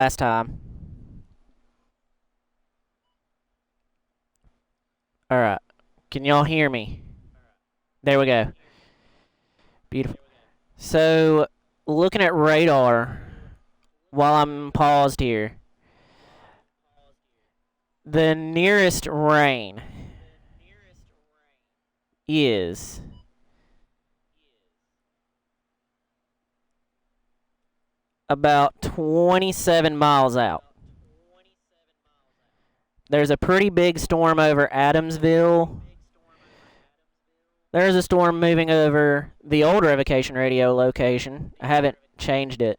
last time. All right. Can y'all hear me? There we go. Beautiful. So, looking at radar while I'm paused here, the nearest rain is about 27 miles out. There's a pretty big storm over Adamsville. There's a storm moving over the old Revocation Radio location. I haven't changed it.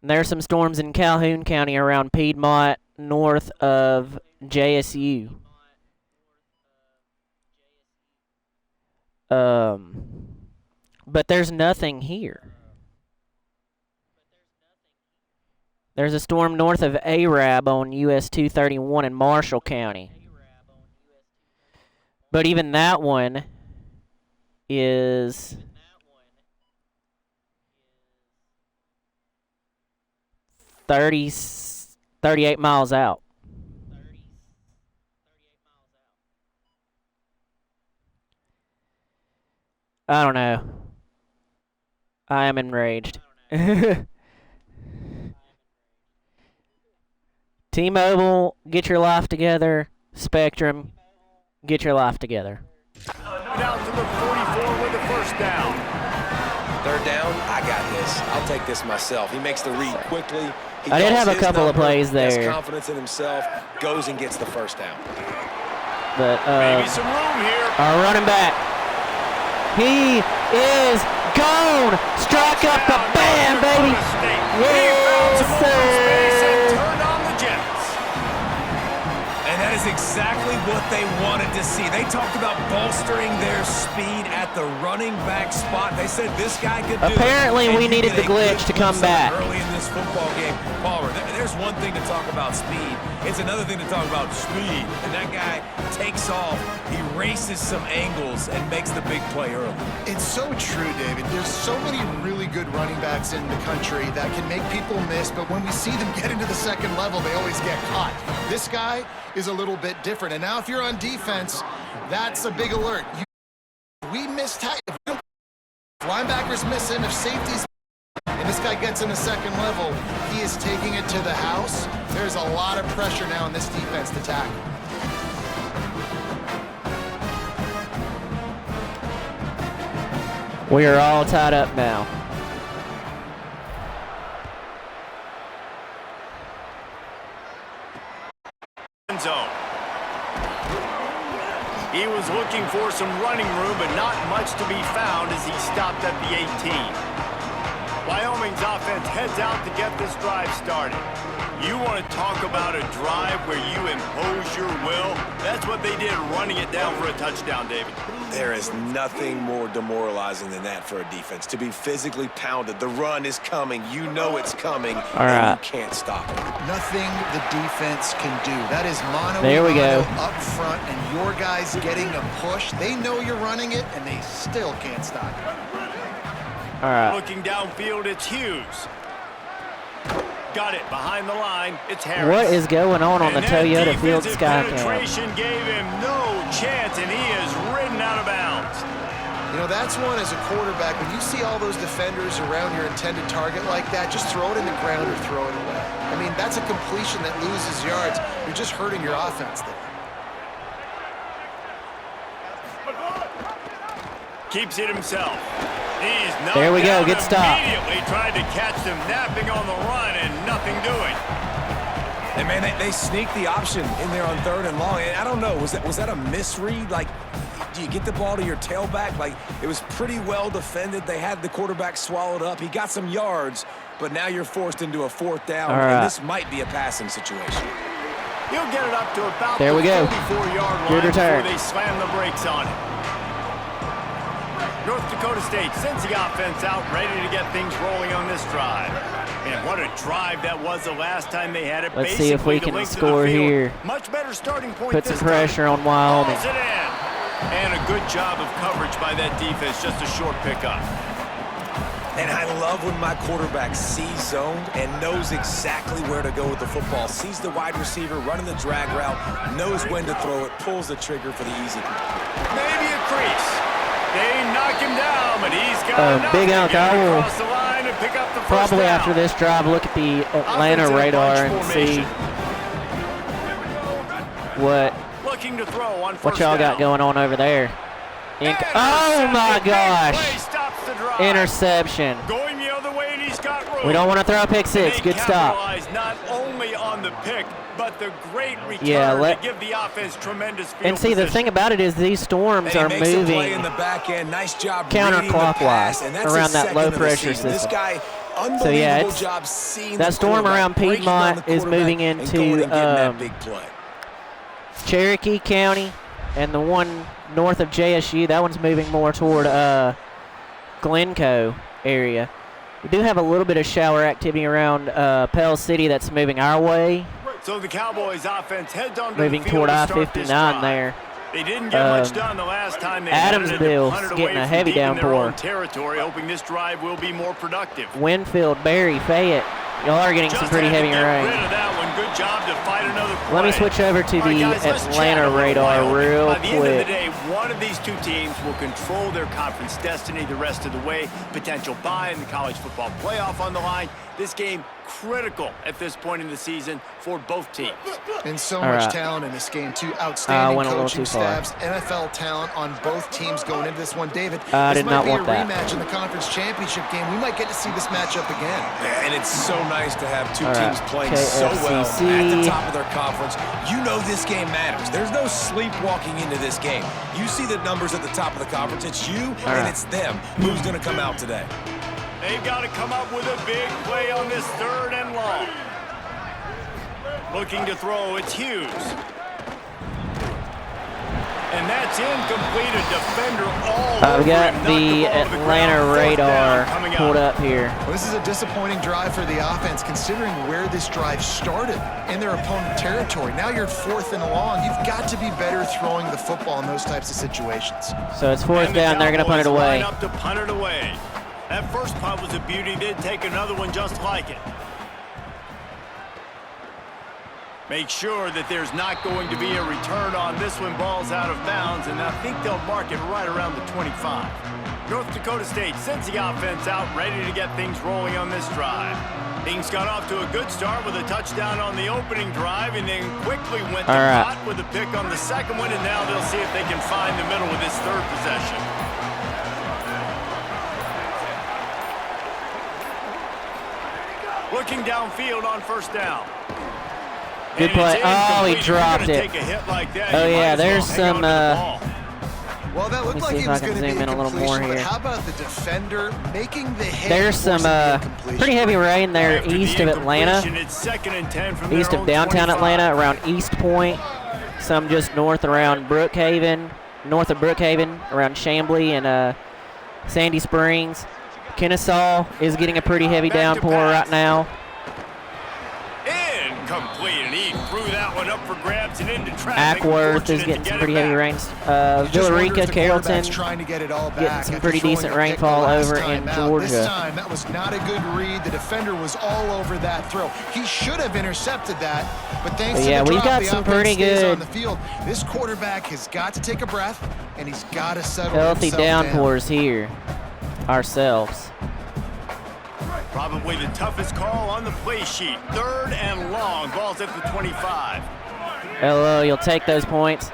And there's some storms in Calhoun County around Piedmont, north of JSU. But there's nothing here. There's a storm north of Arab on US 231 in Marshall County. But even that one is 38 miles out. I don't know. I am enraged. T-Mobile, get your life together. Spectrum, get your life together. Down to the 44 with the first down. Third down, I got this. I'll take this myself. He makes the read quickly. I did have a couple of plays there. Has confidence in himself, goes and gets the first down. But maybe some room here. Our running back, he is gone. Strike up the band, baby. Yes, sir. That is exactly what they wanted to see. They talked about bolstering their speed at the running back spot. They said this guy could do it. Apparently, we needed the glitch to come back. Early in this football game, Palmer, there's one thing to talk about speed. It's another thing to talk about speed. And that guy takes off. He races some angles and makes the big play early. It's so true, David. There's so many really good running backs in the country that can make people miss, but when we see them get into the second level, they always get caught. This guy is a little bit different. And now if you're on defense, that's a big alert. We miss if linebackers miss him, if safeties, and this guy gets in the second level, he is taking it to the house. There's a lot of pressure now in this defense to tackle. We are all tied up now. Zone. He was looking for some running room, but not much to be found as he stopped at the 18. Wyoming's offense heads out to get this drive started. You want to talk about a drive where you impose your will? That's what they did, running it down for a touchdown, David. There is nothing more demoralizing than that for a defense. To be physically pounded. The run is coming. You know it's coming. And you can't stop it. Nothing the defense can do. That is mono there we go. Up front, and your guys getting a push. They know you're running it, and they still can't stop it. All right. Looking downfield, it's Hughes. Got it behind the line. It's Harris. What is going on the Toyota Field Sky Cam? Penetration gave him no chance, and he is ridden out of bounds. You know, that's one as a quarterback. When you see all those defenders around your intended target like that, just throw it in the ground or throw it away. I mean, that's a completion that loses yards. You're just hurting your offense there. Keeps it himself. He's knocked there we go, good stop. Immediately tried to catch them napping on the run and nothing doing. And man, they sneaked the option in there on 3rd and long. And I don't know, was that a misread? Like, do you get the ball to your tailback? Like, it was pretty well defended. They had the quarterback swallowed up. He got some yards, but now you're forced into a 4th down, and this might be a passing situation. He'll get it up to about there we go. 34-yard line good return. Before they slam the brakes on it. North Dakota State sends the offense out, ready to get things rolling on this drive. And what a drive that was the last time they had it. Let's see if we can score here. Much better starting point. Put some pressure on Wyoming. It in. And a good job of coverage by that defense, just a short pickup. And I love when my quarterback sees zone and knows exactly where to go with the football. Sees the wide receiver running the drag route, knows when to throw it, pulls the trigger for the easy. Maybe a crease. They knock him down, but he's got enough Big to Elk, get I will across the line and pick up the first probably down. after this drive look at the Atlanta Offensive radar bunch and formation. see what Looking to throw on what first y'all down. got going on over there. Oh my Big play gosh! stops the drive. Interception. Going the other way, and he's got room. We don't want to throw a pick six. They Good stop. capitalize not only on the pick, but the great return Yeah, to give the offense tremendous field And see, the position. thing about it is these storms And are he makes a play moving in the back end. Nice job reading the counterclockwise pass, and that's around his that second of low the pressure season. This system. guy, unbelievable So, yeah, it's- job seeing that the storm quarterback, around breaking down Piedmont the is moving quarterback and into, going and getting that big play. Cherokee County, and the one north of JSU, that one's moving more toward Glencoe area. We do have a little bit of shower activity around Pell City that's moving our way, So the Cowboys offense heads on moving the field toward to start this I-59 drive. there. They didn't get much done the last time they Adamsville's hunted getting away a from heavy deep in their downpour. own territory, hoping this drive will be more productive. Winfield, Berry, Fayette, y'all are getting some Just pretty had to heavy get rain. rid of that one. Good job to fight another play. Let me switch over to All right, the guys, let's chat Atlanta a little radar Wyoming. real By the end of the quick. day, one of these two teams will control their conference destiny the rest of the way. Potential bye in the college football playoff on the line. This game critical at this point in the season for both teams. And so All much right. talent in this game, too. Outstanding went a little coaching too far. staffs, NFL talent on both teams going into this one. David, I this did might not be want a that. rematch in the conference championship game. We might get to see this matchup again. Yeah, and it's so nice to have two All right, teams playing so well at KFCC. the top of their conference. You know this game matters. There's no sleepwalking into this game. You see the numbers at the top of the conference. It's you and right. it's them. Who's going to come out today? They've got to come up with a big play on this 3rd and long. Looking to throw, it's Hughes. And that's incomplete. A defender all We over got him. Knocked the ball to the Atlanta ground. 4th radar down coming pulled up. up here. Well, this is a disappointing drive for the offense, considering where this drive started in their opponent territory. Now you're 4th and long. You've got to be better throwing the football in those types of situations. So it's 4th And the down. They're going to punt it Cowboys away. line up to punt it away. That first punt was a beauty. They'd take another one just like it. Make sure that there's not going to be a return on this one. Ball's out of bounds, and I think they'll mark it right around the 25. North Dakota State sends the offense out, ready to get things rolling on this drive. Things got off to a good start with a touchdown on the opening drive, and then quickly went to All right. pot with a pick on the second one, and now they'll see if they can find the middle with this 3rd possession. Looking downfield on 1st down. Good And play. it's Oh, he incomplete. If you're dropped gonna it. take a hit like that, Oh, you might yeah, as well there's hang some, on to the ball. Well, that looked me like see it if I was can going to be zoom a in a little more completion, but here. how about the defender making the hit? There's some forcing the incompletion? pretty heavy rain there After the east of Atlanta, incompletion, it's 2nd and 10 from east their of own downtown 25. Atlanta, around East Point, some just north around Brookhaven, north of Brookhaven, around Chamblee and Sandy Springs. Kennesaw is getting a pretty heavy Back to downpour pass. right now. Incomplete, and he threw that one up for grabs and into traffic. Ackworth is Fortunate getting to some get pretty it heavy back. rains. Just wonder if Villarica, the Carrollton, quarterback's trying to get it all back getting some after pretty throwing decent a pick the rainfall last over time in out. Georgia. This time, that was not a good read. The defender was all over that throw. He should have intercepted that, but thanks But to yeah, the we've drop, got the some offense pretty stays good on the field. This quarterback has got to take a breath, and he's got to settle Healthy himself down. downpours here ourselves. Probably the toughest call on the play sheet. 3rd and long. Ball's at the 25. LO, you'll take those points.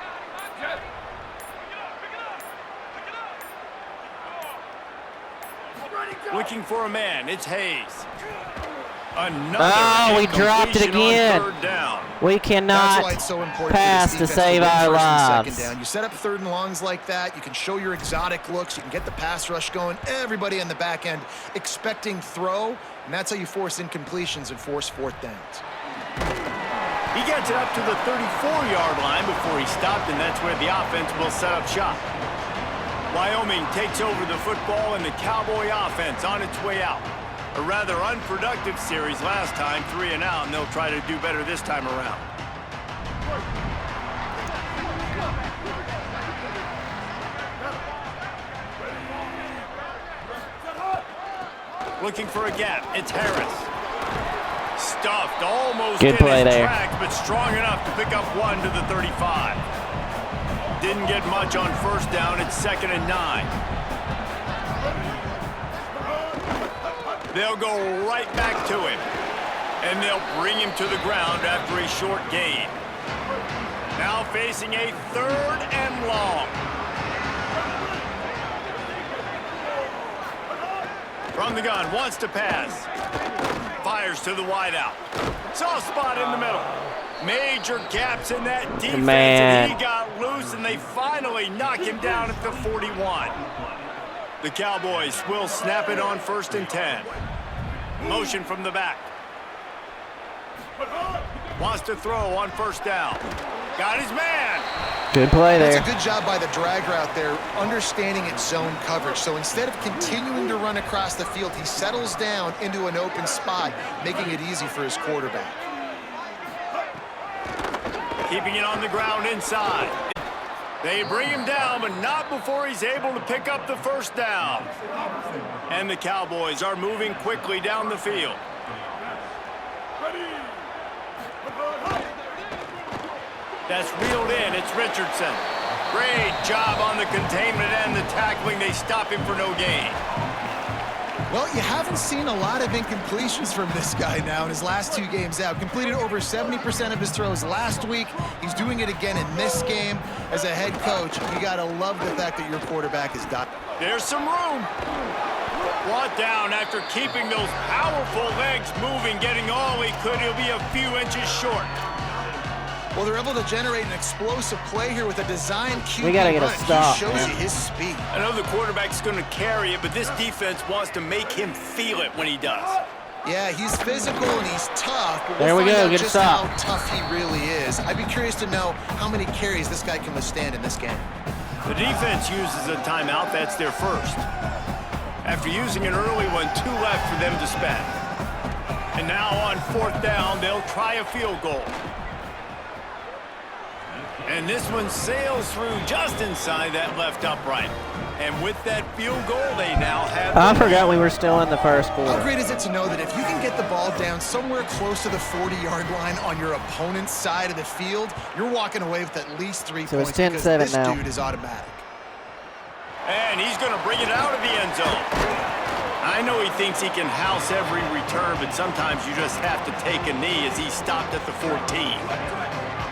Looking for a man. It's Hayes. Another Oh, we dropped it incompletion on again. 3rd down. We That's why cannot it's so important pass for to this defense save win our first and lives. second down. You set up 3rd and longs like that. You can show your exotic looks. You can get the pass rush going. Everybody on the back end expecting throw, and that's how you force incompletions and force 4th downs. He gets it up to the 34-yard line before he stopped, and that's where the offense will set up shop. Wyoming takes over the football, and the Cowboy offense on its way out. A rather unproductive series last time, 3 and out, and they'll try to do better this time around. Looking for a gap. It's Harris. Stuffed almost Good in play his there. tracks, but strong enough to pick up one to the 35. Didn't get much on first down. It's 2nd and 9. They'll go right back to him. And they'll bring him to the ground after a short gain. Now facing a 3rd and long. From the gun, wants to pass. Fires to the wideout. Soft spot in the middle. Major gaps in that defense, Man. and he got loose, and they finally knock him down at the 41. The Cowboys will snap it on 1st and 10. Motion from the back. Wants to throw on 1st down. Got his man. Good play there. That's a good job by the drag route there, understanding its zone coverage. So instead of continuing to run across the field, he settles down into an open spot, making it easy for his quarterback. Keeping it on the ground inside. They bring him down, but not before he's able to pick up the 1st down. And the Cowboys are moving quickly down the field. That's reeled in. It's Richardson. Great job on the containment and the tackling. They stop him for no gain. Well, you haven't seen a lot of incompletions from this guy now in his last 2 games out. Completed over 70% of his throws last week. He's doing it again in this game. As a head coach, you got to love the fact that your quarterback is done. There's some room. Brought down after keeping those powerful legs moving, getting all he could. He'll be a few inches short. Well, they're able to generate an explosive play here with a design QB We gotta get a run. stop, He shows man. you his speed. I know the quarterback's going to carry it, but this defense wants to make him feel it when he does. Yeah, he's physical and he's tough, but There we'll we find go, out good just stop. how tough he really is. I'd be curious to know how many carries this guy can withstand in this game. The defense uses a timeout. That's their first. After using an early one, 2 left for them to spend. And now on 4th down, they'll try a field goal. And this one sails through just inside that left upright. And with that field goal, they now have... I forgot we were still in the first How quarter. great is it to know that if you can get the ball down somewhere close to the 40-yard line on your opponent's side of the field, you're walking away with at least 3 So it's points 10-7 because this now. dude is automatic. And he's going to bring it out of the end zone. I know he thinks he can house every return, but sometimes you just have to take a knee as he stopped at the 14.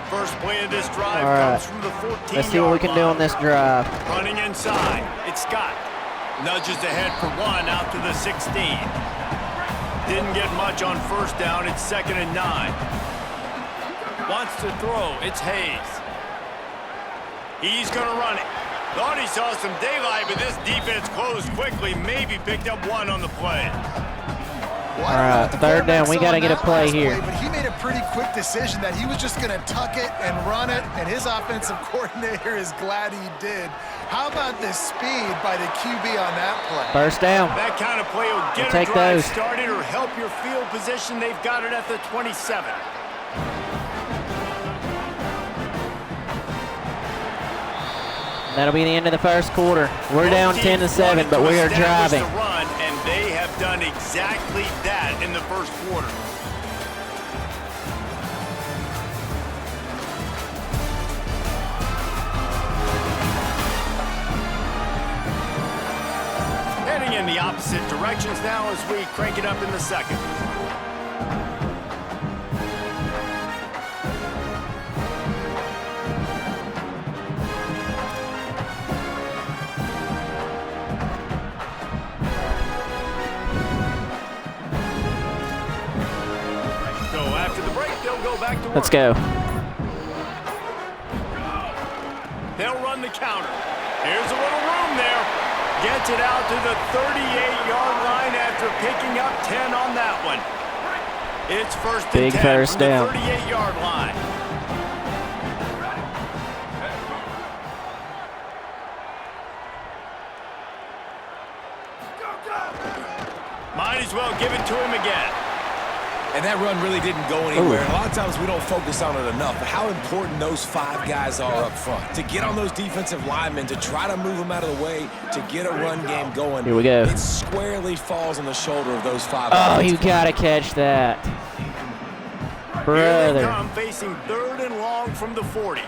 First play of this drive comes from the 14-yard line. Let's see what we can do on this drive. Running inside, it's Scott. Nudges ahead for 1 out to the 16. Didn't get much on 1st down. It's 2nd and 9. Wants to throw. It's Hayes. He's going to run it. Thought he saw some daylight, but this defense closed quickly. Maybe picked up 1 on the play. Well, All right, 3rd down. We got to get a play here. But he made a pretty quick decision that he was just going to tuck it and run it, and his offensive coordinator is glad he did. How about the speed by the QB on that play? 1st down. That kind of play will get We'll a take drive those. started or help your field position. They've got it at the 27. That'll be the end of the first quarter. We're down 10-7, but we are driving. The run, and they have done exactly that in the first quarter. Heading in the opposite directions now as we crank it up in the second. So after the break, they'll go back to work. Let's go. They'll run the counter. Here's a little room there. Gets it out to the 38-yard line after picking up 10 on that one. It's 1st and 10 Big first from down. the 38-yard line. Might as well give it to him again. And that run really didn't go anywhere. And a lot of times we don't focus on it enough, but how important those 5 guys are up front. To get on those defensive linemen, to try to move them out of the way, to get a run game going. Here we go. It squarely falls on the shoulder of those 5. Oh, you got to catch that. Here they Brother. come, facing 3rd and long from the 40.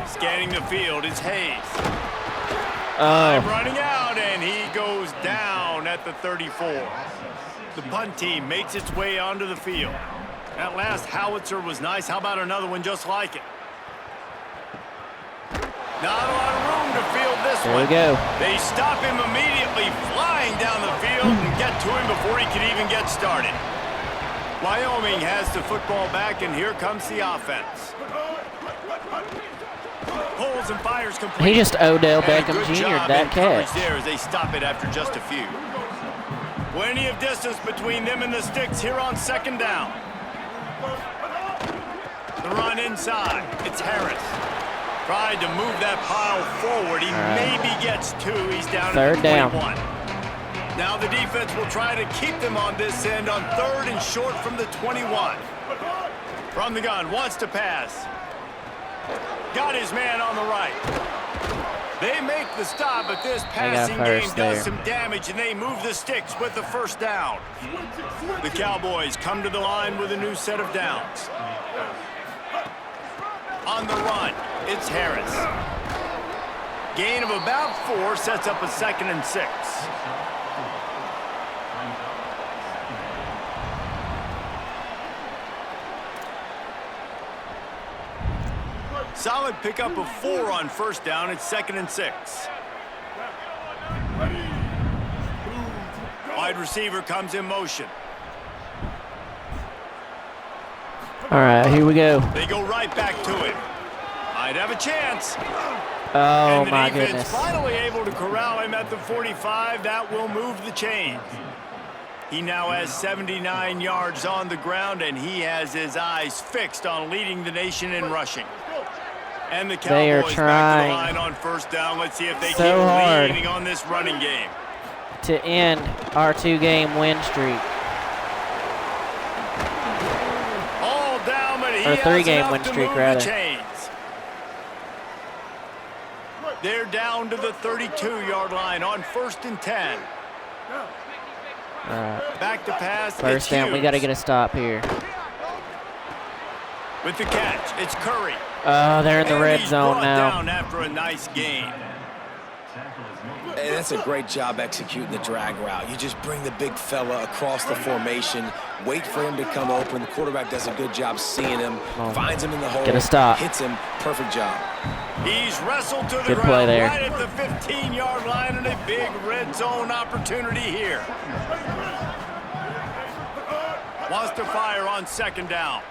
Scanning the field is Hayes. Running out, and he goes down at the 34. The punt team makes its way onto the field. That last howitzer was nice. How about another one just like it? Not a lot of room to field this one. There we go. They stop him immediately, flying down the field and get to him before he can even get started. Wyoming has the football back, and here comes the offense. Pulls and fires complete. He just Odell Beckham And a good Jr. job that in coverage catch. there as they stop it after just a few. Plenty of distance between them and the sticks here on 2nd down. The run inside. It's Harris. Tried to move that pile forward. He maybe gets 2. He's down at 3rd the down. 21. Now the defense will try to keep them on this end on 3rd and short from the 21. From the gun, wants to pass. Got his man on the right. They make the stop, but this passing game does some damage, and they move the sticks with the 1st down. The Cowboys come to the line with a new set of downs. On the run, it's Harris. Gain of about 4 sets up a 2nd and 6. Solid pickup of 4 on 1st down. It's 2nd and 6. Wide receiver comes in motion. All right, here we go. They go right back to him. Might have a chance. Oh, And the my defense goodness. finally able to corral him at the 45. That will move the chains. He now has 79 yards on the ground, and he has his eyes fixed on leading the nation in rushing. And the They are Cowboys back to the trying line on 1st down. Let's see if they so keep hard leading on this running game. to end our 2-game win streak. All down, but he Or has 3-game enough win to streak, move rather. the chains. They're down to the 32-yard line on 1st and 10. All right, Back to pass. 1st down. We got to get a stop here. With the catch, it's Curry. Oh, they're in the And red he's zone brought now. down after a nice gain. Hey, that's a great job executing the drag route. You just bring the big fella across the formation, wait for him to come open. The quarterback does a good job seeing him, finds him in the hole, Get a stop. hits him. Perfect job. He's wrestled to the Good play ground there. right at the 15-yard line, and a big red zone opportunity here. Wants to fire on 2nd down.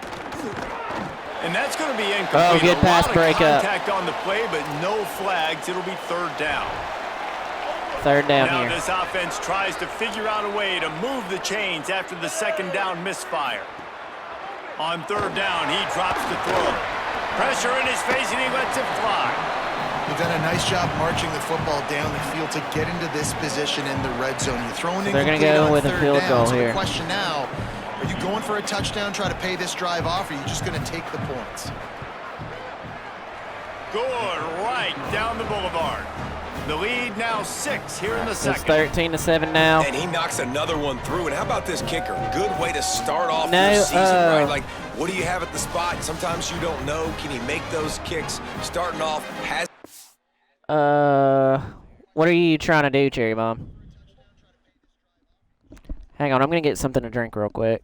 And that's going to be incomplete. Oh, good pass A lot of breakup. contact on the play, but no flags. It'll be 3rd down. 3rd down Now here. this offense tries to figure out a way to move the chains after the 2nd down misfire. On 3rd down, he drops the throw. Pressure in his face, and he lets it fly. You've done a nice job marching the football down the field to get into this position in the red zone. You're throwing in They're gonna go with a field goal so here. The question now, are you going for a touchdown, try to pay this drive off, or are you just going to take the points? Going right down the boulevard. The lead now 6 here in the It's 2nd. 13-7 now. And he knocks another one through. And how about this kicker? Good way to start off No, your season, right? Like, what do you have at the spot? Sometimes you don't know. Can he make those kicks? Starting off, has What are you trying to do, Cherry Bomb? Hang on, I'm gonna get something to drink real quick.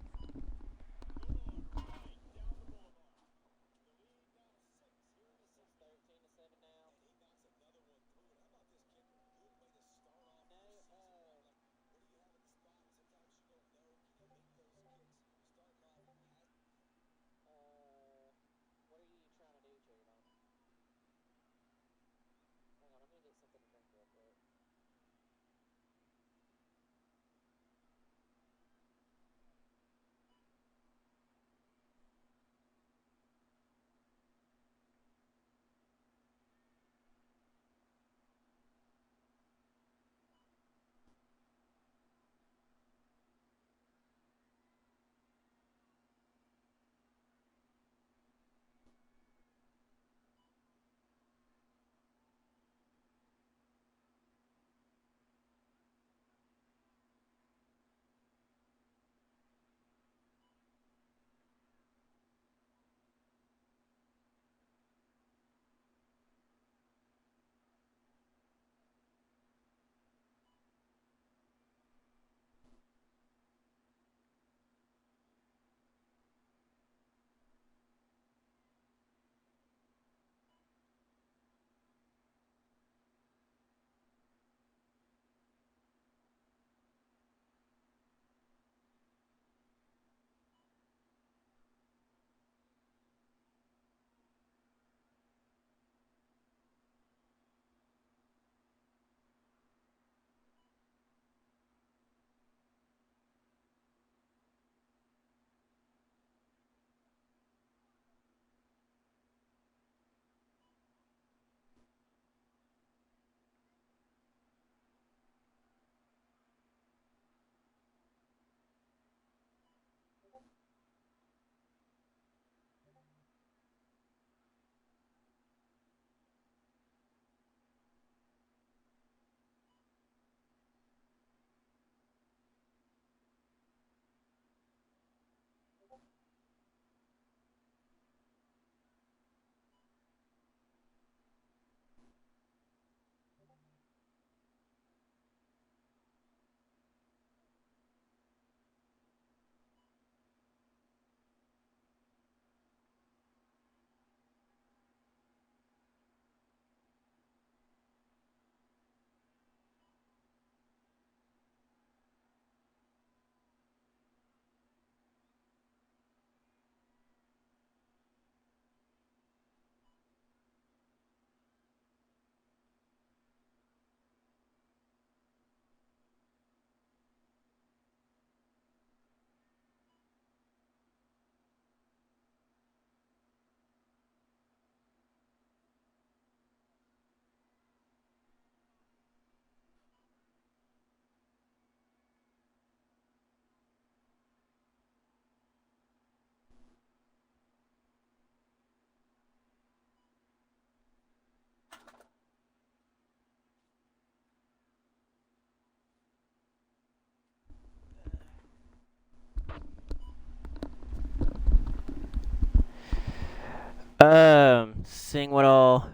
Seeing what all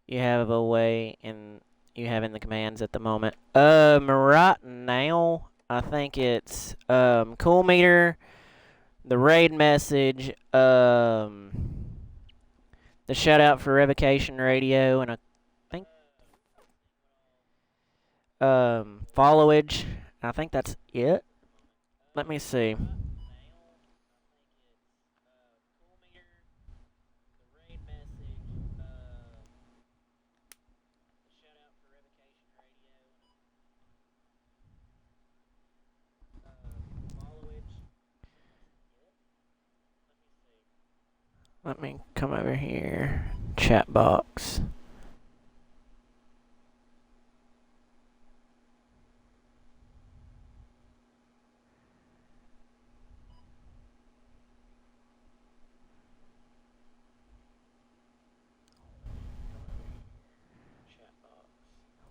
you have away in the commands at the moment. Right now, I think it's cool meter, the raid message, the shout out for revocation radio, and I think followage. I think that's it. Let me see. Let me come over here. Chat box.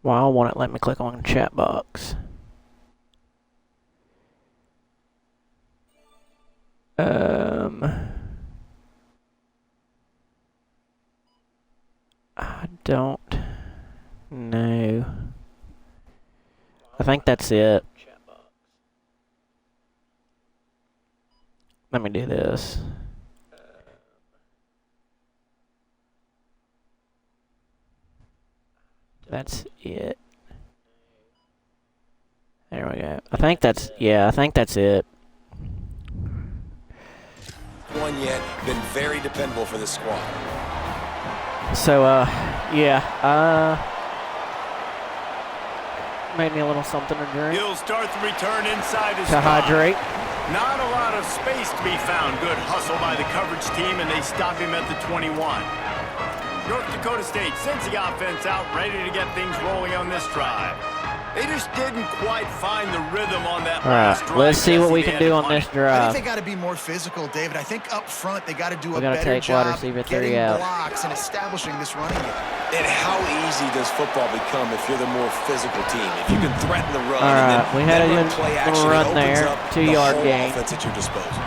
Why won't it let me click on chat box? I don't know. I think that's it. Let me do this. That's it. There we go. I think that's it. One yet, been very dependable for this squad. So, made me a little something to drink. He'll start the return inside his To hydrate. Not a lot of space to be found. Good hustle by the coverage team, and they stop him at the 21. North Dakota State sends the offense out, ready to get things rolling on this drive. They just didn't quite find the rhythm on that last drive. Let's see what we can do on this I drive. think they got to be more physical, David. I think up front they got to do a gotta better take wide job receiver 3 getting out. blocks and establishing this running game. And how easy does football become if you're the more physical team? If you can threaten the run, Alright, and then we had a run good play little action, run it opens there. up 2-yard the whole gain. offense at your disposal.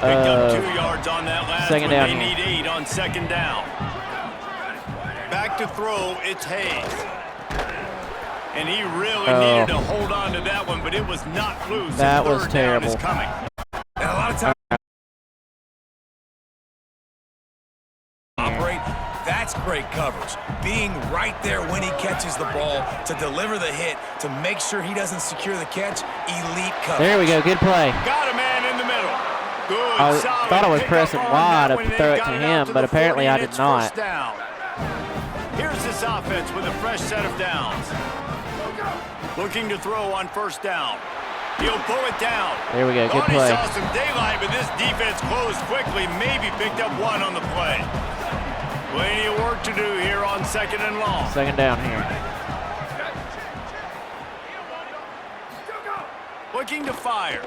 Picked up 2 yards on that last Second one. down They here. need 8 on second down. Back to throw, it's Hayes. And he really needed to hold on to that one, but it was not loose. That And was third down terrible. is coming. And a lot of times, operate, that's great coverage. Being right there when he catches the ball to deliver the hit, to make sure he doesn't secure the catch, elite coverage. There we go. Good play. Got a man in the middle. Good, I solid thought I was pickup pressing on wide that to one, and throw they've it to got him, out to but the apparently 40, I and did it's not. first down. Here's this offense with a fresh set of downs. Looking to throw on first down. He'll pull it down. There we go. Good Thought he play. saw some daylight, but this defense closed quickly. Maybe picked up 1 on the play. Plenty of work to do here on second and long. Second down here. Looking to fire.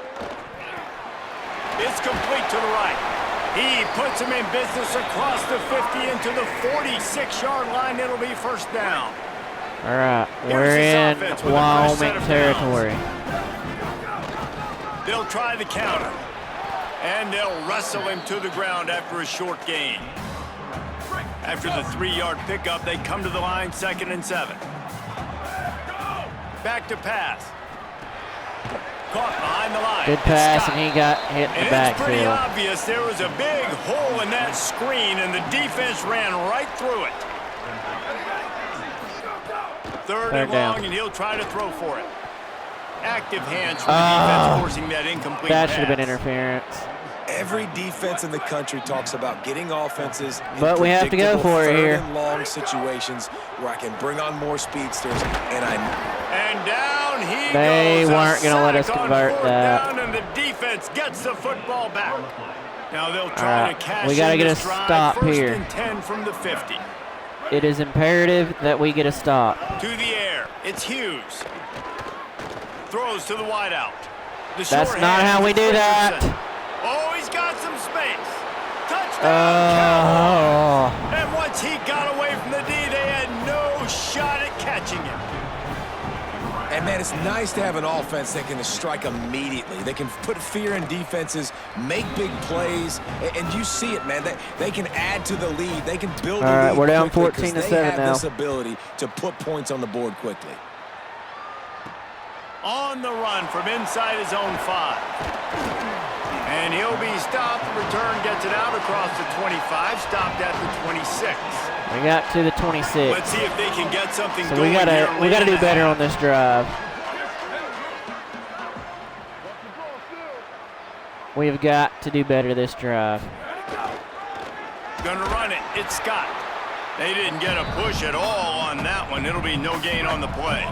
It's complete to the right. He puts him in business across the 50 into the 46-yard line. It'll be first down. All right. Here's We're this in offense with a fresh set Wyoming of territory. They'll try the counter. And they'll wrestle him to the ground after a short gain. After the 3-yard pickup, they come to the line, 2nd and 7. Back to pass. Caught behind the line. Good It's pass, Scott. and he got hit in And the it's pretty backfield. obvious there was a big hole in that screen, and the defense ran right through it. Third and down. long, and he'll try to throw for it. Active hands from the defense forcing that incomplete That pass. should have been interference. Every defense in the country talks about getting offenses in But we have to go predictable for it third here. and long situations where I can bring on more speedsters, And down he They goes. weren't going to let us convert that. Down, and the defense gets the football back. Now they'll All try right, to cash we gotta in get this a drive. stop First here. and 10 from the 50. It is imperative that we get a stop. To the air. It's Hughes. Throws to the wideout. The That's short not hand how we to do that. Richardson. Oh, he's got some space. Touchdown, Oh. Cowboys. And once he got away from the D, they had no shot at catching him. And, man, it's nice to have an offense that can strike immediately. They can put fear in defenses, make big plays, and you see it, man. They can add to the lead. They can build the lead. All right, we're down quickly 14-7 now. They have this ability to put points on the board quickly. On the run from inside his own 5. And he'll be stopped. Return gets it out across the 25, stopped at the 26. We got to the 26. Let's see if they can get something So going. we gotta do better on this drive. We've got to do better this drive. Gonna run it. It's Scott. They didn't get a push at all on that one. It'll be no gain on the play.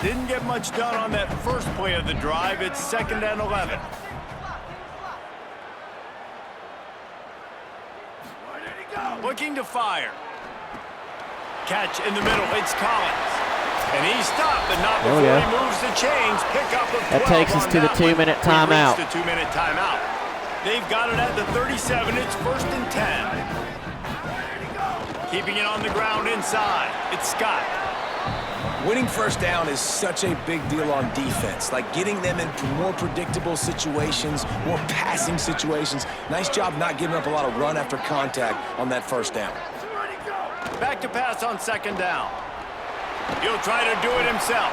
Didn't get much done on that first play of the drive. It's 2nd and 11. Looking to fire. Catch in the middle. It's Collins. And he stopped, but not before he moves the chains. Pick up of 12. That takes us to the 2-minute timeout. The 2-minute timeout. They've got it at the 37. It's 1st and 10. Keeping it on the ground inside. It's Scott. Winning first down is such a big deal on defense, like getting them into more predictable situations, more passing situations. Nice job not giving up a lot of run after contact on that first down. Back to pass on 2nd down. He'll try to do it himself.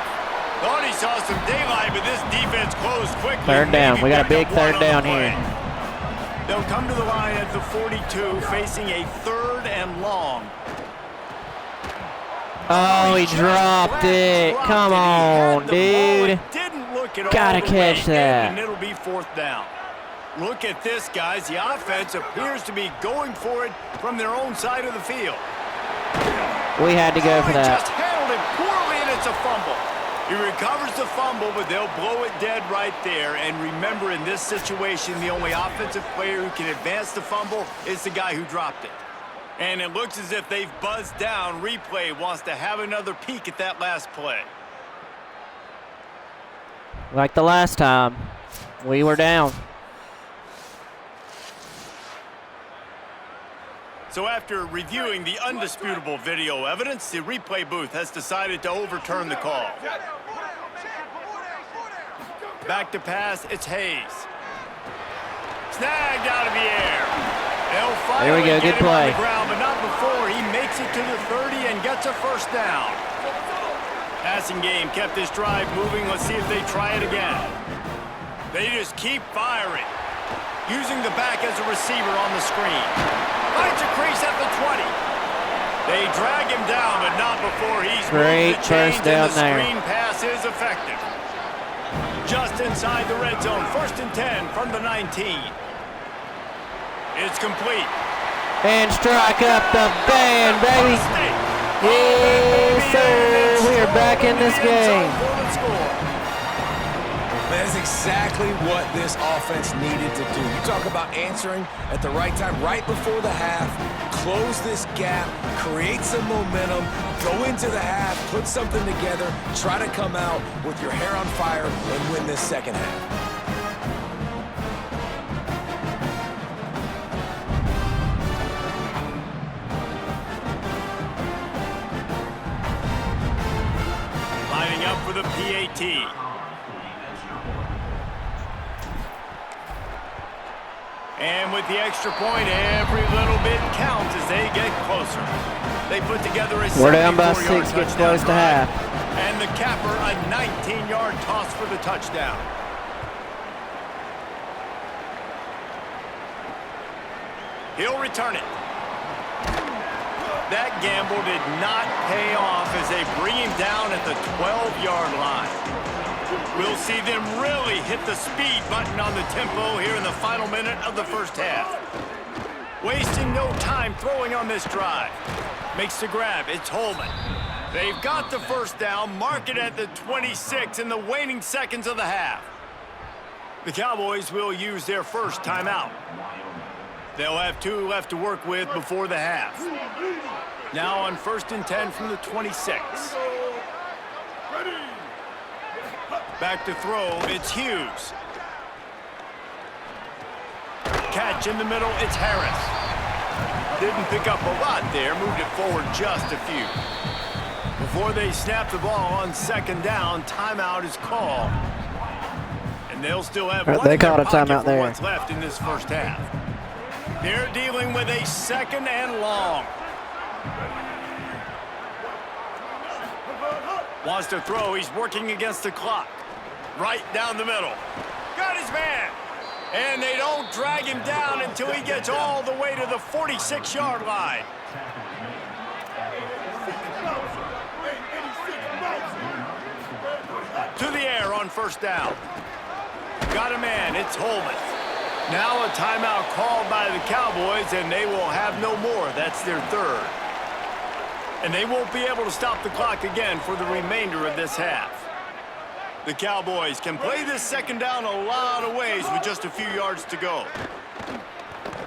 Thought he saw some daylight, but this defense closed quickly. 3rd down. We got a big 3rd down here. They'll come to the line at the 42, facing a 3rd and long. Oh, he dropped it. Come on, dude. Gotta catch that. And it'll be 4th down. Look at this, guys. The offense appears to be going for it from their own side of the field. We had to go for He that. just handled it poorly, and it's a fumble. He recovers the fumble, but they'll blow it dead right there. And remember, in this situation, the only offensive player who can advance the fumble is the guy who dropped it. And it looks as if they've buzzed down. Replay wants to have another peek at that last play. Like the last time, we were down. So after reviewing the undisputable video evidence, the replay booth has decided to overturn the call. Back to pass, it's Hayes. Snagged out of the air. They'll finally There we go, get good him play. on the ground, but not before he makes it to the 30 and gets a 1st down. Passing game kept this drive moving. Let's see if they try it again. They just keep firing. Using the back as a receiver on the screen. Finds a crease at the 20. They drag him down, but not before he's Great moved the chains, first down and the there. screen pass is effective. Just inside the red zone, 1st and 10 from the 19. It's complete. And strike up the band, baby. Yes, sir. We are back in this game. That is exactly what this offense needed to do. You talk about answering at the right time, right before the half, close this gap, create some momentum, go into the half, put something together, try to come out with your hair on fire and win this 2nd half. Lining up for the PAT. And with the extra point, every little bit counts as they get closer. They put together a We're down by 6, 74-yard gets touchdown close to drive. half. And the capper, a 19-yard toss for the touchdown. He'll return it. That gamble did not pay off as they bring him down at the 12-yard line. We'll see them really hit the speed button on the tempo here in the final minute of the 1st half. Wasting no time throwing on this drive. Makes the grab. It's Holman. They've got the 1st down. Mark it at the 26 in the waning seconds of the half. The Cowboys will use their 1st timeout. They'll have 2 left to work with before the half. Now on 1st and 10 from the 26. Back to throw, it's Hughes. Catch in the middle, it's Harris. Didn't pick up a lot there, moved it forward just a few. Before they snap the ball on second down, timeout is called. And they'll still have one They in their called a pocket timeout for there. what's left in this first half. They're dealing with a second and long. Wants to throw. He's working against the clock. Right down the middle. Got his man. And they don't drag him down until he gets all the way to the 46-yard line. To the air on first down. Got a man. It's Holman. Now a timeout called by the Cowboys, and they will have no more. That's their third. And they won't be able to stop the clock again for the remainder of this half. The Cowboys can play this second down a lot of ways with just a few yards to go.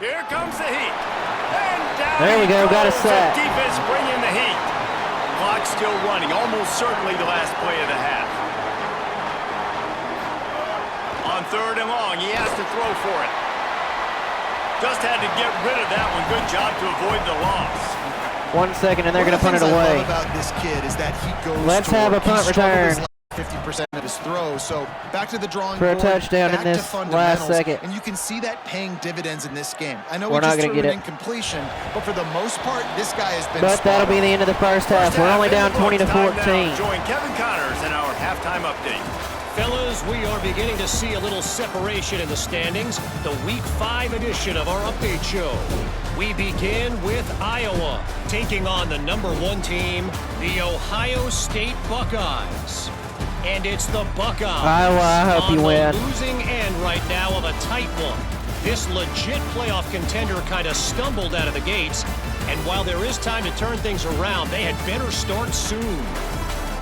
Here comes the heat. And down there we go, got a goes. sack. The defense bringing the heat. Clock still running, almost certainly the last play of the half. On third and long, he has to throw for it. Just had to get rid of that one. Good job to avoid the loss. 1 second, and they're going to punt it One of the things I away. love about this kid is that he goes Let's to have work. a punt He struggled his return. 50% of his throws. So back to the drawing For a board, touchdown in back to this fundamentals, last second. and you can see that paying dividends in this game. I know We're we not just gonna threw get an it. incompletion, but for the most part, this guy has been But spot that'll be on. the end of the first half. We're only down 20 to 14. Join Kevin Connors in our halftime update. Fellas, we are beginning to see a little separation in the standings. The Week 5 edition of our update show. We begin with Iowa, taking on the #1 team, the Ohio State Buckeyes. And it's the Buckeyes Iowa, I hope on you the win. losing end right now of a tight one. This legit playoff contender kind of stumbled out of the gates, and while there is time to turn things around, they had better start soon.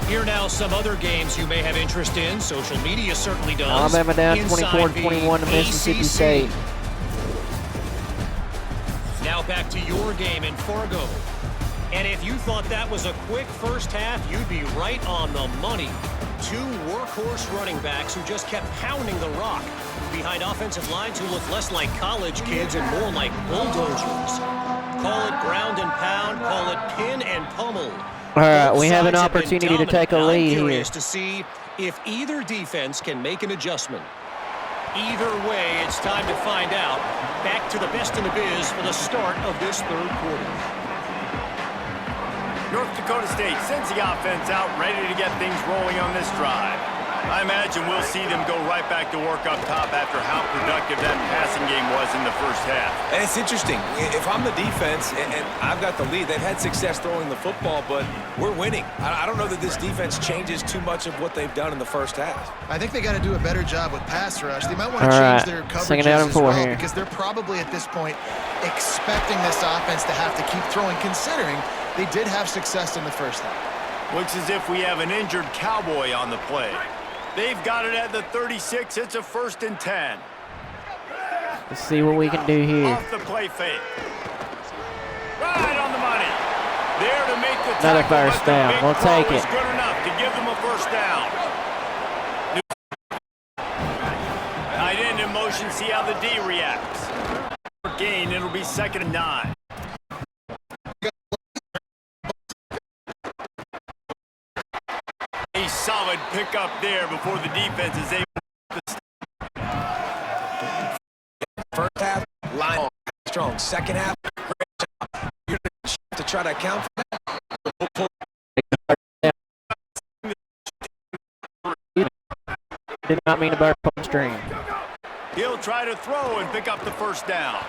Here now some other games you may have interest in. Social media certainly does. Alabama down Inside 24-21 to the Mississippi ACC. State. Now back to your game in Fargo. And if you thought that was a quick first half, you'd be right on the money. Two workhorse running backs who just kept pounding the rock behind offensive lines who look less like college kids and more like bulldozers. Call it ground and pound, call it pin and pummel. All right, Both we have an sides been opportunity to dominant. take a I'm lead here. curious to see if either defense can make an adjustment. Either way, it's time to find out. Back to the best in the biz for the start of this third quarter. North Dakota State sends the offense out, ready to get things rolling on this drive. I imagine we'll see them go right back to work up top after how productive that passing game was in the first half. And it's interesting. If I'm the defense and I've got the lead, they've had success throwing the football, but we're winning. I don't know that this defense changes too much of what they've done in the first half. I think they got to do a better job with pass rush. They might want to All change right, their second coverages down and as 4 well here. because they're probably at this point expecting this offense to have to keep throwing, considering they did have success in the first half. Looks as if we have an injured Cowboy on the play. They've got it at the 36. It's a 1st and 10. Let's see what we can do here. Off the play fake. Right on the money. There to make the Another tackle, first but the down. big We'll throw take is it. good enough to give them a first down. Tight end in motion. See how the D reacts. Gain. It'll be 2nd and 9. A solid pickup there before the defense is able to. First half, line strong. Second half, great job. You're going to try to account for that. Did not mean to burp on stream. He'll try to throw and pick up the first down.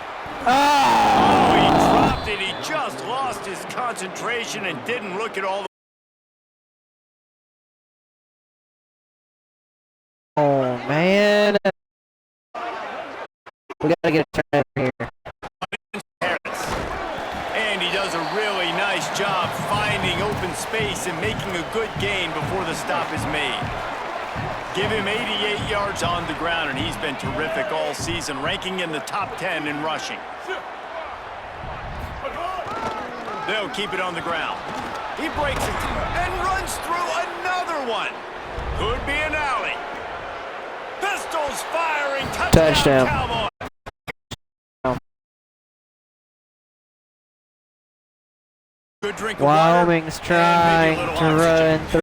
Oh! Oh, he dropped it. He just lost his concentration and didn't look at all the. Oh, man. We got to get a turn over here. And he does a really nice job finding open space and making a good gain before the stop is made. Give him 88 yards on the ground, and he's been terrific all season, ranking in the top 10 in rushing. They'll keep it on the ground. He breaks it and runs through another one. Could be an alley. Pistols firing. Touchdown. Cowboys. Good drink of water. Wyoming's trying to run through.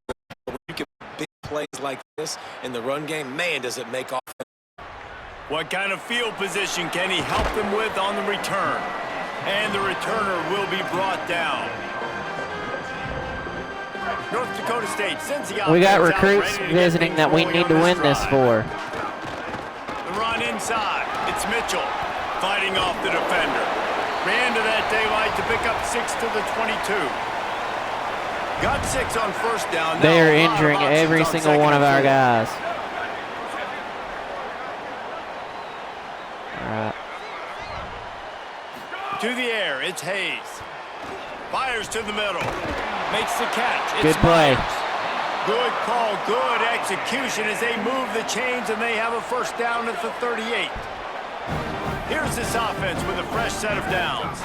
You get big plays like this in the run game, man, does it make off. What kind of field position can he help them with on the return? And the returner will be brought down. North Dakota State sends the offense. We got out, recruits ready to visiting get that we things need to rolling win on this drive. for. The run inside. It's Mitchell fighting off the defender. Ran to that daylight to pick up 6 to the 22. Got 6 on first down. They Now are a lot of injuring options every on single second one of and our four. guys. All right. To the air, it's Hayes. Fires to the middle. Makes the catch. It's Good play. Myers. Good call, good execution as they move the chains and they have a first down at the 38. Here's this offense with a fresh set of downs.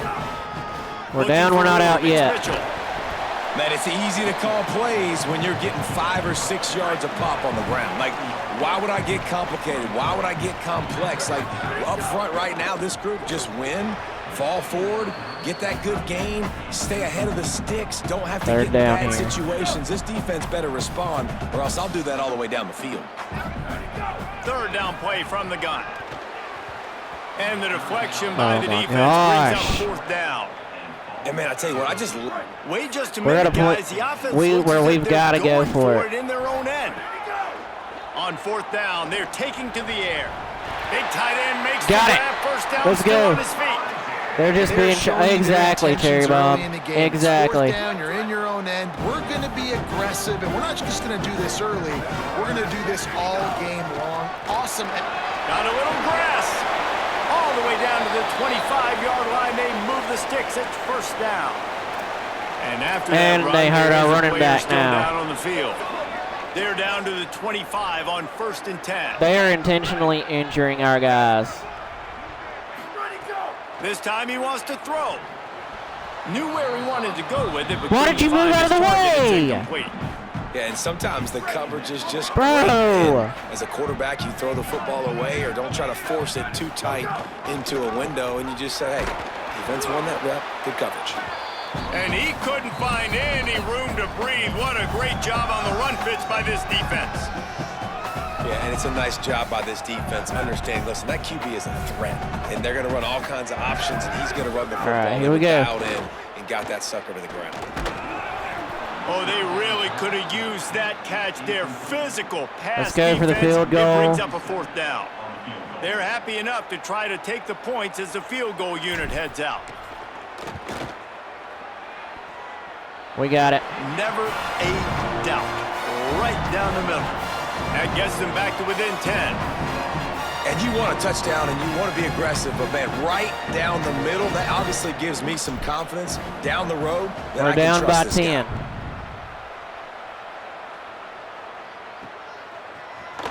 We're down, we're not out yet. Mitchell. Man, it's easy to call plays when you're getting 5 or 6 yards a pop on the ground. Like, why would I get complicated? Why would I get complex? Like, up front right now, this group just win, fall forward, get that good gain, stay ahead of the sticks, don't have to Third get in down bad here. situations. This defense better respond, or else I'll do that all the way down the field. Third down play from the gun. And the deflection by Oh the my defense gosh. brings up fourth down. And, man, I tell you what, I just... Wait just a We're minute, at a point guys. The offense where looks as if we've they're got to go going for it. in their own end. On fourth down, they're taking to the air. Big tight end makes Got the it. grab. First down, Let's still go. on his feet. They're just They're being showing you their exactly, Terry intentions Bob. early in the game. It's Exactly. fourth down, you're in your own end. We're going to be aggressive, and we're not just going to do this early. We're going to do this all game long. Awesome. Got a little grass. All the way down to the 25-yard line. They move the sticks. It's first down. And after And that run, they hurt there our is a running player back still now. down on the field. They're down to the 25 on first and 10. They are intentionally injuring our guys. This time he wants to throw. Knew where he wanted to go with it, but Why couldn't did you find move out his of the target. It's way? incomplete. Yeah, and sometimes the coverage is just Bro. great. And as a quarterback, you throw the football away or don't try to force it too tight into a window, and you just say, hey, defense won that rep, good coverage. And he couldn't find any room to breathe. What a great job on the run fits by this defense. Yeah, and it's a nice job by this defense understanding, listen, that QB is a threat, and they're going to run all kinds of options, and he's going to run the football. right, here They we go. dialed in and got that sucker to the ground. Oh, they really could have used that catch. Their physical pass Let's go for the defense, field it goal. brings up a fourth down. They're happy enough to try to take the points as the field goal unit heads out. We got it. Never a doubt. Right down the middle. That gets them back to within 10. And you want a touchdown and you want to be aggressive, but, man, right down the middle, that obviously gives me some confidence down the road that We're I can down by trust this 10. guy.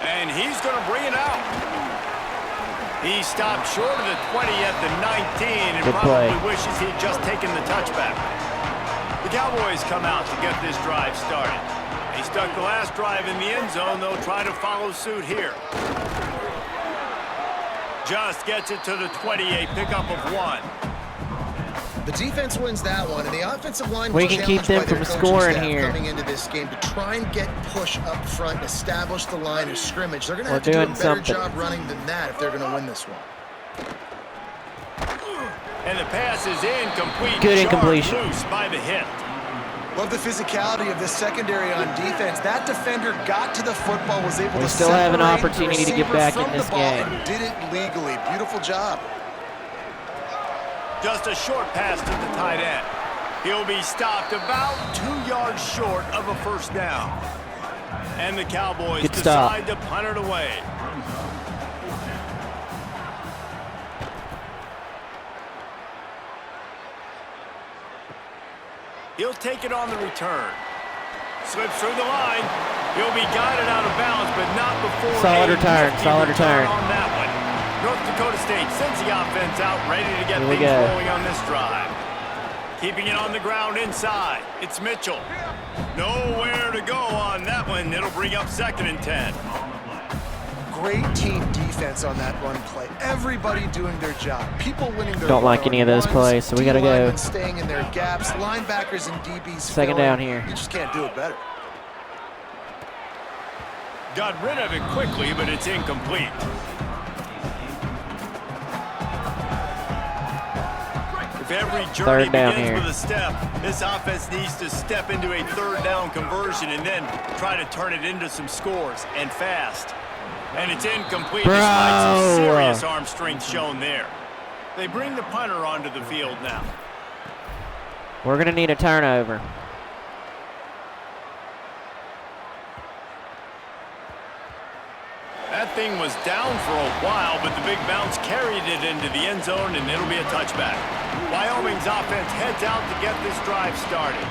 And he's going to bring it out. He stopped short of the 20 at the 19 and Good probably play. wishes he'd just taken the touchback. The Cowboys come out to get this drive started. They stuck the last drive in the end zone. They'll try to follow suit here. Just gets it to the 20, a pickup of 1. The defense wins that one, and the offensive line We was can keep challenged them by their from coaching scoring staff here. coming into this game to try and get push up front and establish the line of scrimmage. They're going to We're have to do a doing better something. job running than that if they're going to win this one. And the pass is incomplete. Good Jarred incompletion. Loose by the hit. Love the physicality of this secondary on defense. That defender got to the football, was able We to still have an separate opportunity the to get receiver back from in the this ball game. and did it legally. Beautiful job. Just a short pass to the tight end. He'll be stopped about 2 yards short of a first down. And the Cowboys Good stop. decide to punt it away. He'll take it on the return. Slips through the line. He'll be guided out of bounds, but not before Solid a return, nifty solid return. on that one. North Dakota State sends the offense out, ready to get Here we things go. rolling on this drive. Keeping it on the ground inside. It's Mitchell. Nowhere to go on that one. It'll bring up second and 10. great team defense on that run play. Everybody doing their job. People winning their Don't like any of those plays, so we got to go. Staying in their gaps, linebackers and DBs. Second down here. You just can't do it better. Got rid of it quickly, but it's incomplete. If every journey begins with a step, this offense needs to step into a third down conversion and then try to turn it into some scores, and fast. And it's incomplete despite some serious arm strength shown there. They bring the punter onto the field now. We're going to need a turnover. That thing was down for a while, but the big bounce carried it into the end zone, and it'll be a touchback. Wyoming's offense heads out to get this drive started.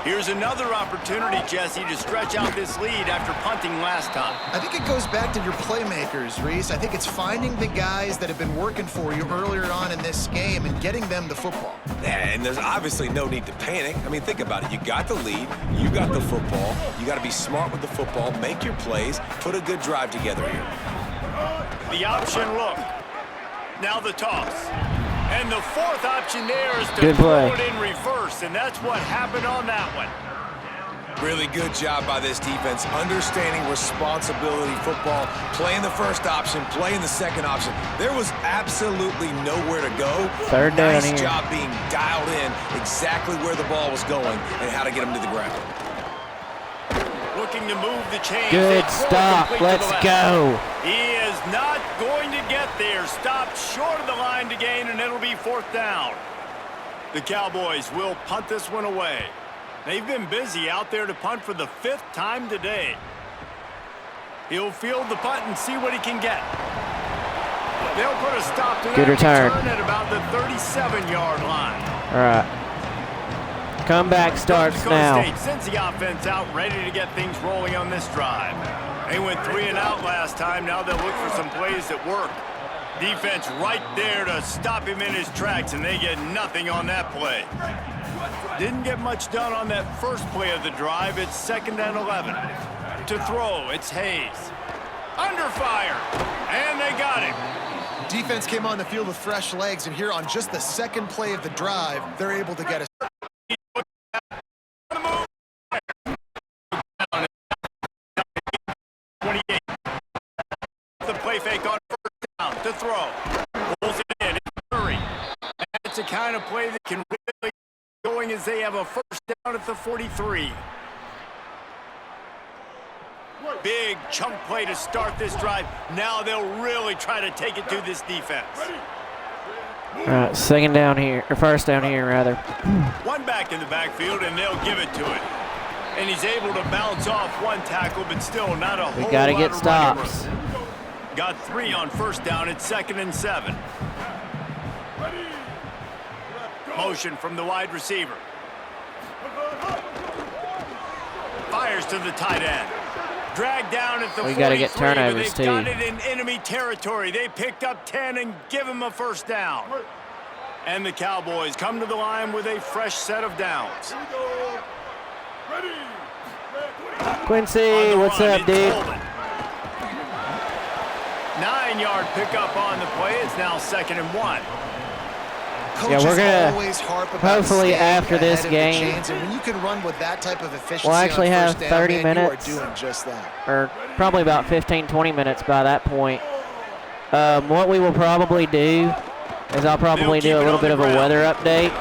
Here's another opportunity, Jesse, to stretch out this lead after punting last time. I think it goes back to your playmakers, Reese. I think it's finding the guys that have been working for you earlier on in this game and getting them the football. Yeah, and there's obviously no need to panic. I mean, think about it. You got the lead. You got the football. You got to be smart with the football, make your plays, put a good drive together here. The option look. Now the toss. And the fourth option there is to throw it in reverse, and that's what happened on that one. Really good job by this defense, understanding responsibility football, playing the first option, playing the second option. There was absolutely nowhere to go. Third down nice here. job being dialed in exactly where the ball was going and how to get him to the ground. Looking to move the chains. Good stop. Let's go. He is not going to get there. Stopped short of the line to gain, and it'll be fourth down. The Cowboys will punt this one away. They've been busy out there to punt for the 5th time today. He'll field the punt and see what he can get. They'll put a stop to Good return at about the 37-yard line. All right. Comeback starts now. State sends the offense out, ready to get things rolling on this drive. They went 3 and out last time. Now they'll look for some plays that work. Defense right there to stop him in his tracks, and they get nothing on that play. Didn't get much done on that first play of the drive. It's 2nd and 11. To throw, it's Hayes. Under fire, and they got him. Defense came on the field with fresh legs, and here on just the second play of the drive, they're able to get a fake on first down to throw. Pulls it in. Hurry. That's the kind of play that can really get going as they have a first down at the 43. Big chunk play to start this drive. Now they'll really try to take it to this defense. All right, 2nd down here, or 1st down here, rather. One back in the backfield, and they'll give it to it. And he's able to bounce off one tackle, but still not a whole lot. We got to get stops. Got 3 on first down. It's 2nd and 7. Motion from the wide receiver. Fires to the tight end. Dragged down at the 43. We got to get turnovers, too. Got it in enemy territory. They picked up 10 and give him a first down. And the Cowboys come to the line with a fresh set of downs. Quincy, what's up, dude? 9-yard pickup on the play. It's now 2nd and 1. Yeah, we're gonna hopefully after this game, and when you can run with that type of efficiency, we'll actually have 30 minutes, you are doing just that. Or probably about 15-20 minutes by that point. What we will probably do is I'll probably do a little bit of a weather update.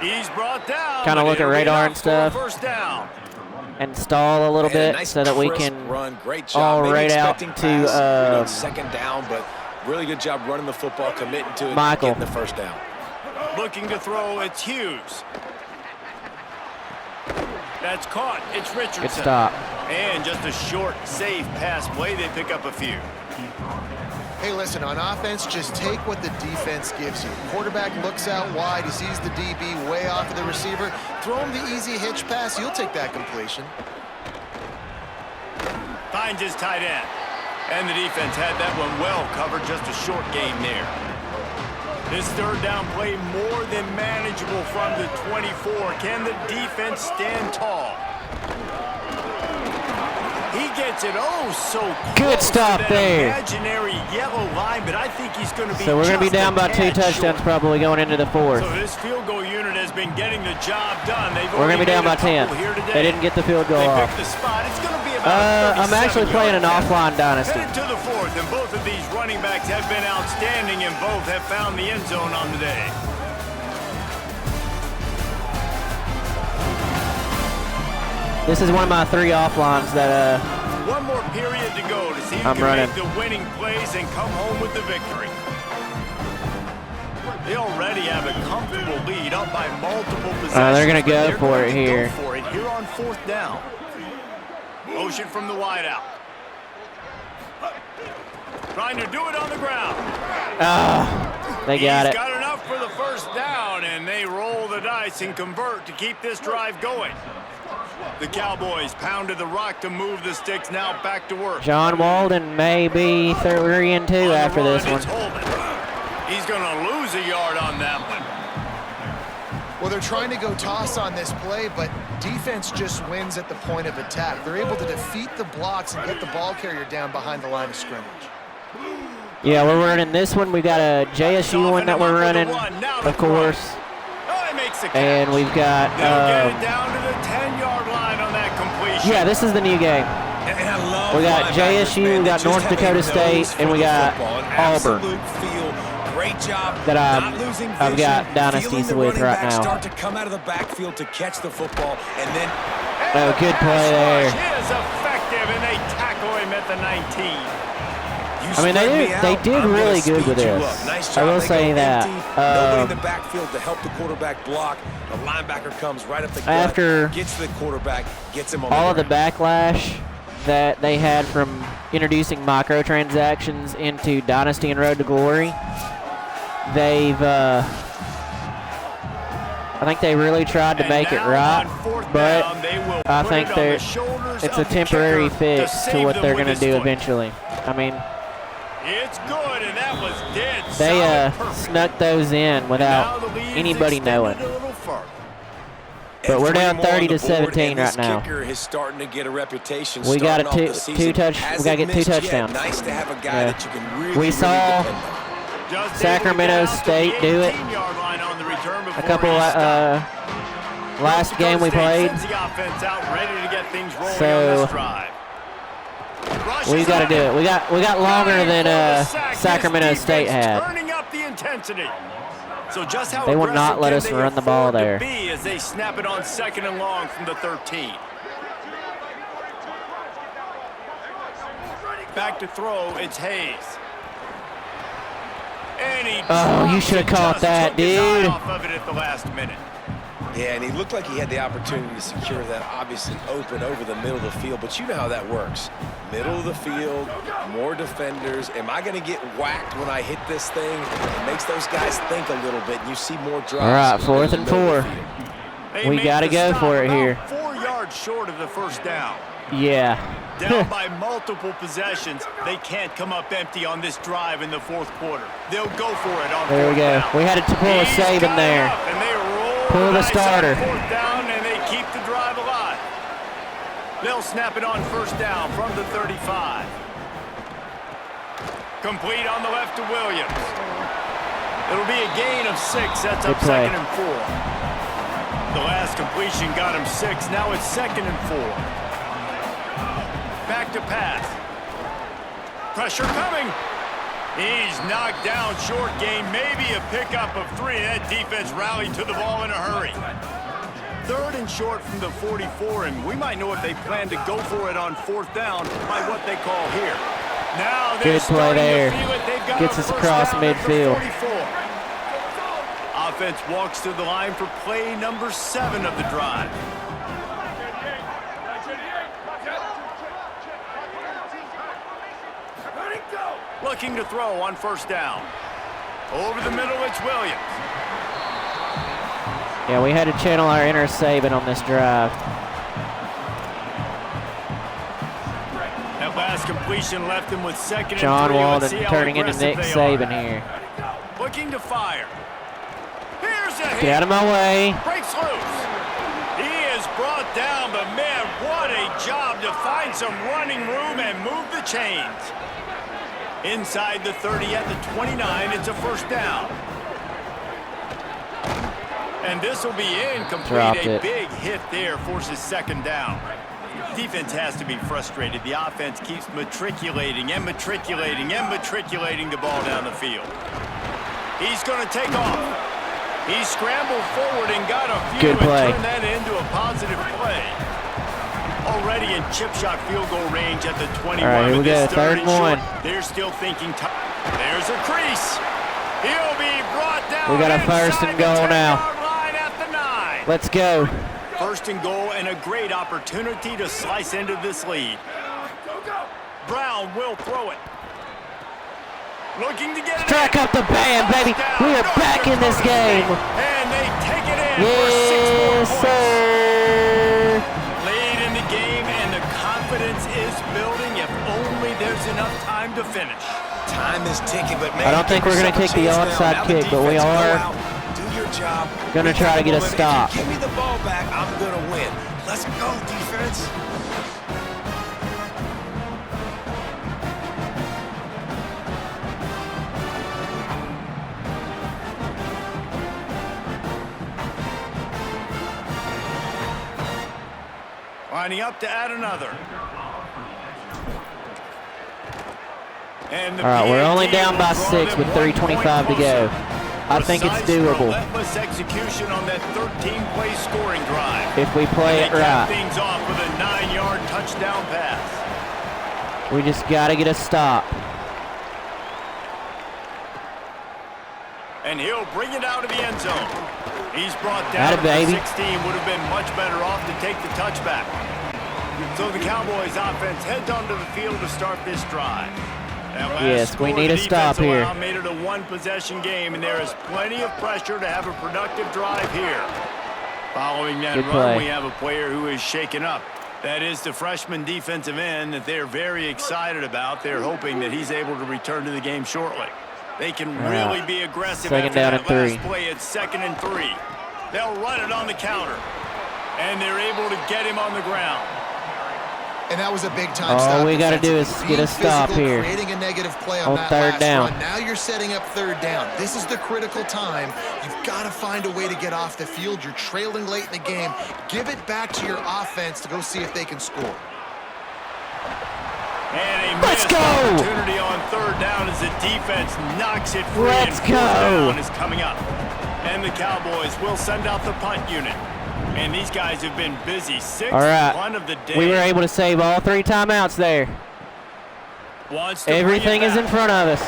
He's brought down. Kind of look at radar and stuff. First down. And stall a little bit nice so that we can run. Great job. all right out to 2nd down, but really good job running the football, committing to it, Michael. getting the first down. Looking to throw, it's Hughes. That's caught. It's Richardson. Good stop. And just a short, safe pass play. They pick up a few. Hey, listen, on offense, just take what the defense gives you. Quarterback looks out wide. He sees the DB way off of the receiver. Throw him the easy hitch pass. You'll take that completion. Finds his tight end. And the defense had that one well covered. Just a short gain there. This 3rd down play more than manageable from the 24. Can the defense stand tall? He gets it so close Good stop to that there. imaginary yellow line, but I think he's going to be So we're going to be just down a by 2 tad touchdowns short. probably going into the 4th. So this field goal unit has been getting the job done. We're going to be down by 10. They didn't get the field goal They off. picked the spot. It's going to be about I'm actually playing an offline dynasty. Headed to the 4th, and both of these running backs have been outstanding, and both have found the end zone on the day. This is one of my 3 offlines that One more period to go to see who I'm can running. make the winning plays and come home with the victory. They already have a comfortable lead, up by multiple possessions. they're gonna but go they're for going it to here. Go for it here on 4th down. Motion from the wideout. Trying to do it on the ground. they got He's it. got enough for the first down, and they roll the dice and convert to keep this drive going. The Cowboys pounded the rock to move the sticks, now back to work. John Walden may be 3 and 2 On the after run, this one. it's Holman. He's going to lose a yard on that one. Well, they're trying to go toss on this play, but defense just wins at the point of attack. They're able to defeat the blocks and get the ball carrier down behind the line of scrimmage. Yeah, we're running this one. We got a JSU one that we're running, of course. Oh, he makes a catch. And we've got, They'll get it down to the 10-yard line on that completion. yeah, this is the new game. And I love We got linebackers, JSU, man, we got that just North have a Dakota nose State, for and we the got football, an Auburn. absolute feel. Great job That not losing I've got vision, dynasties feeling the with running right back now. start to come out of the backfield to catch the football, and then Oh, good play there. He is effective, and they tackle him at the 19. I mean, they did really good with this. Nice I job. will They say go that. empty. Nobody in the backfield to help the quarterback block. The linebacker comes right up the gut, After gets to the quarterback, gets him on all of the ground. backlash that they had from introducing microtransactions into Dynasty and Road to Glory, they've, I think they really tried to make it right, but I think it's a temporary fix to what they're going to do eventually. I mean, It's good, and that was dead. they solid, perfect. snuck those in Now without the lead's anybody extended knowing. a little further. But we're down And 3 more 30 on to the board, 17 and right this now. Kicker is starting to get a reputation. We got starting a off the two season. touch. We Hasn't got to get 2 missed yet. touchdowns. Nice to have a guy Yeah. that you can really, We really saw depend on. Just able to Sacramento get out to the State do it 18-yard line on the return a before couple he stopped. last game we played. Sends the offense out, ready to get things rolling So, on this drive. We got to do it. We got longer than Sacramento State had. Turning up the intensity. So just how They will not aggressive let can us they run the ball afford to there. be as they snap it on 2nd and long from the 13. Back to throw, it's Hayes. And he You should have drops it, caught just that, took his eye dude. off of it at the last minute. Yeah, and he looked like he had the opportunity to secure that, obviously open over the middle of the field, but you know how that works. Middle of the field, more defenders. Am I going to get whacked when I hit this thing? It makes those guys think a little bit, and you see more drops. All right, in 4th the and middle of 4. the field. They We make gotta the go stop for it about here. 4 yards short of the first down. Yeah. Down by multiple possessions, they can't come up empty on this drive in the 4th quarter. They'll go for it on There we 4th go. down. We had to pull a He's save in got there. enough, and they roll Pull the dice on starter. 4th down, and they keep the drive alive. They'll snap it on 1st down from the 35. Complete on the left to Williams. It'll be a gain of 6. That's up Good play. 2nd and 4. The last completion got him 6. Now it's 2nd and 4. Back to pass. Pressure coming. He's knocked down short gain. Maybe a pickup of 3. That defense rallied to the ball in a hurry. 3rd and short from the 44, and we might know if they plan to go for it on 4th down by what they call here. Now they're Good play starting to there. feel it. They've got Gets a us first across down at the midfield. 44. Offense walks to the line for play number 7 of the drive. Looking to throw on 1st down. Over the middle, it's Williams. Yeah, we had to channel our inner Saban on this drive. That last completion left him with 2nd and 3. John Let's Walden see how turning into aggressive Nick they Saban are. here. Looking to fire. Here's a hit. Get out of my way. Breaks loose. He is brought down, but man, what a job to find some running room and move the chains. Inside the 30 at the 29, it's a first down. And this will be incomplete. A big hit there forces second down. Defense has to be frustrated. The offense keeps matriculating and matriculating and matriculating the ball down the field. He's going to take off. He scrambled forward and got a few and turned that into a positive play. Already in chip shot field goal range at the 21. All right, here we go, third and one. They're still thinking. There's a crease. He'll be brought down. We got a first and goal now. Line at the 9. Let's go. First and goal and a great opportunity to slice into this lead. Brown will throw it. Looking to get it. Track up the band, baby. We are back in this game. And they take it in yes, for 6 more points. Sir. Late in the game, and the confidence is building if only there's enough time to finish. Time is ticking, but man, I don't think we're going to kick the onside kick, but we are going to try to get a stop. Give me the ball back, I'm going to win. Let's go, defense. Lining up to add another. All right, we're only down by 6 with 3:25 to go. I think it's doable. Relentless execution on that 13-play scoring drive. If we play it right. Things off with a 9-yard touchdown pass. We just got to get a stop. And he'll bring it out of the end zone. He's brought down to 16. Would have been much better off to take the touchback. So the Cowboys offense heads onto the field to start this drive. Yes, we need a stop here. Made it a one-possession game, and there is plenty of pressure to have a productive drive here. Following that run, we have a player who is shaken up. That is the freshman defensive end that they're very excited about. They're hoping that he's able to return to the game shortly. They can really be aggressive after that last play. It's 2nd and 3. They'll run it on the counter, and they're able to get him on the ground. And that was a big-time stop. All we got to do is get a stop here. Creating a negative play on that third down. Run. Now you're setting up third down. This is the critical time. You've got to find a way to get off the field. You're trailing late in the game. Give it back to your offense to go see if they can score. And a missed opportunity on third down as the defense knocks it free. And fourth down is coming up. And the Cowboys will send out the punt unit. And these guys have been busy. Sixth punt of the day. We were able to save all 3 timeouts there. Everything is in front of us.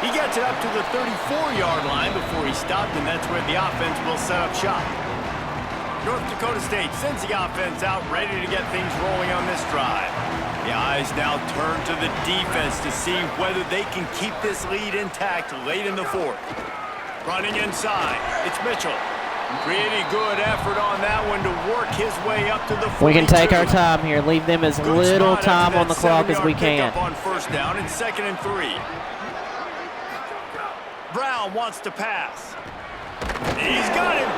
He gets it up to the 34-yard line before he stopped, and that's where the offense will set up shop. North Dakota State sends the offense out, ready to get things rolling on this drive. The eyes now turn to the defense to see whether they can keep this lead intact late in the fourth. Running inside, it's Mitchell. Pretty good effort on that one to work his way up to the 42. We can take our time here. Leave them as little time on the clock as we can. On first down and 2nd and 3. Brown wants to pass. He's got him.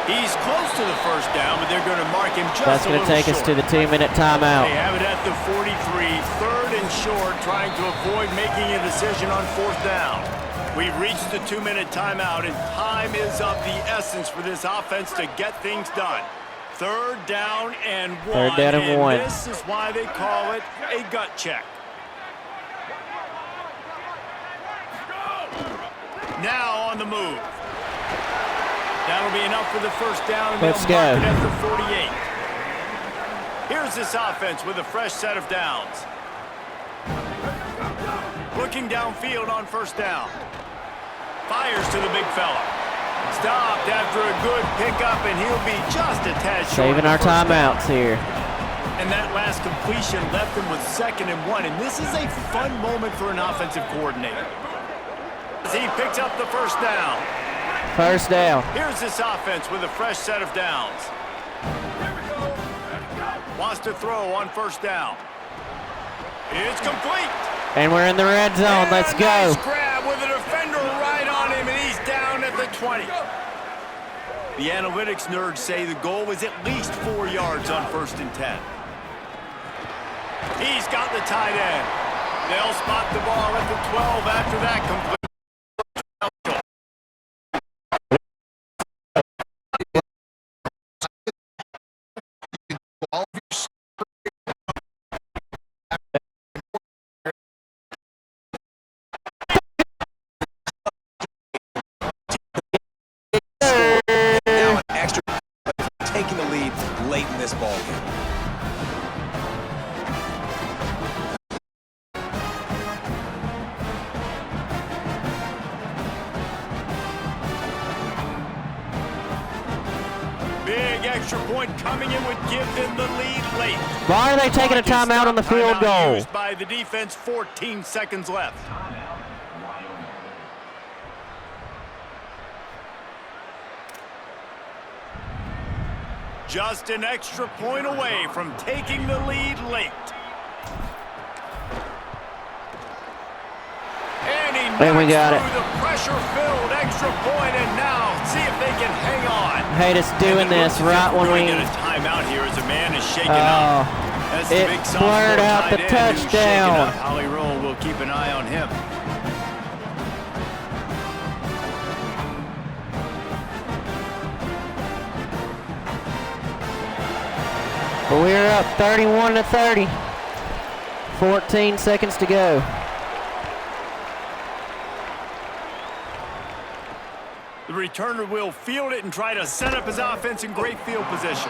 He's close to the first down, but they're going to mark him just That's going to take us to the 2-minute timeout. They have it at the 43, 3rd and short, trying to avoid making a decision on fourth down. We've reached the 2-minute timeout, and time is of the essence for this offense to get things done. 3rd down and 1. 3rd down and 1. This is why they call it a gut check. Now on the move. That'll be enough for the first down, and Let's they'll mark go. it at the 48. Here's this offense with a fresh set of downs. Looking downfield on first down. Fires to the big fella. Stopped after a good pickup, and he'll be just a tad short. Saving our timeouts here. And that last completion left him with 2nd and 1, and this is a fun moment for an offensive coordinator. As he picks up the first down. First down. Here's this offense with a fresh set of downs. Wants to throw on first down. It's complete. And we're in the red zone. Let's go. Nice grab with a defender right on him, and he's down at the 20. The analytics nerds say the goal was at least 4 yards on 1st and 10. He's got the tight end. They'll spot the ball at the 12 after that complete. Now an extra taking the lead late in this ball game. Big extra point coming in would give them the lead late. Why are they taking a timeout on the field goal? Used by the defense, 14 seconds left. Just an extra point away from taking the lead late. And he There we got it. the pressure-filled extra point, and now see if they can hang on. Hate us doing this right when we... Get a timeout here as a man is shaken up. That's the it big blurred sophomore out the tight end who's shaken touchdown. up. Holly Roll will keep an eye on him. But we're up 31-30. 14 seconds to go. The returner will field it and try to set up his offense in great field position.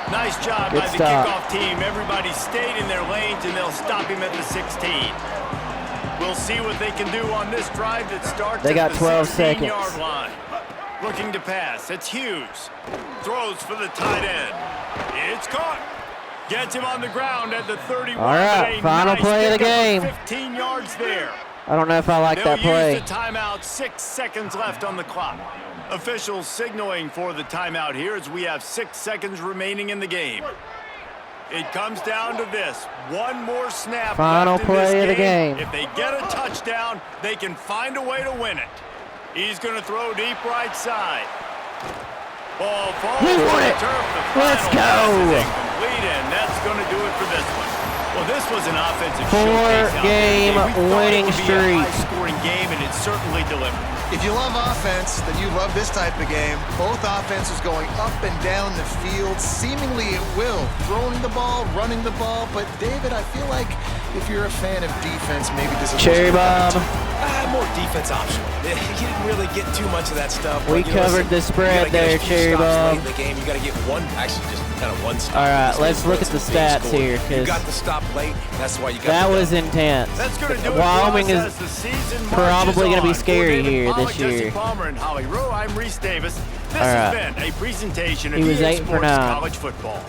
Nice job Good by the stop. kickoff team. Everybody stayed in their lanes, and they'll stop him at the 16. We'll see what they can do on this drive that starts They got at the 12 16-yard seconds. line. Looking to pass. It's Hughes. Throws for the tight end. It's caught. Gets him on the ground at the 31. All right, but a final nice play of the pickup game. 15 yards there. I don't know if I like They'll that play. use the timeout. 6 seconds left on the clock. Officials signaling for the timeout here as we have 6 seconds remaining in the game. It comes down to this. One more snap. Final left in this play of the game. If they get a touchdown, they can find a way to win it. He's going to throw deep right side. Ball falls He to won the it. turf. The Let's final go. pass is incomplete, and that's going to do it for this one. Well, this was an offensive showcase out there. Four-game We thought it winning would be a streak. high-scoring game, and it certainly delivered. If you love offense, then you love this type of game. Both offenses going up and down the field, seemingly at will. Throwing the ball, running the ball. But, David, I feel like if you're a fan of defense, maybe this is... Cherry bomb. More defense optional. You didn't really get too much of that stuff. We but, you know, covered the listen, spread you gotta get there, a few Cherry stops bomb. late in the game. You got to get one, actually just kind of one stop. All right, Just let's look throw at the some big stats scores. here, You 'cause got the stop late. That's why you got that the was dub. intense. That's going to do it Wyoming for us is as the season probably going to be scary here this Jesse year. Palmer and Holly Rowe. I'm Reese Davis. This All has right. been a presentation of He was EA 8 for Sports 9. College Football.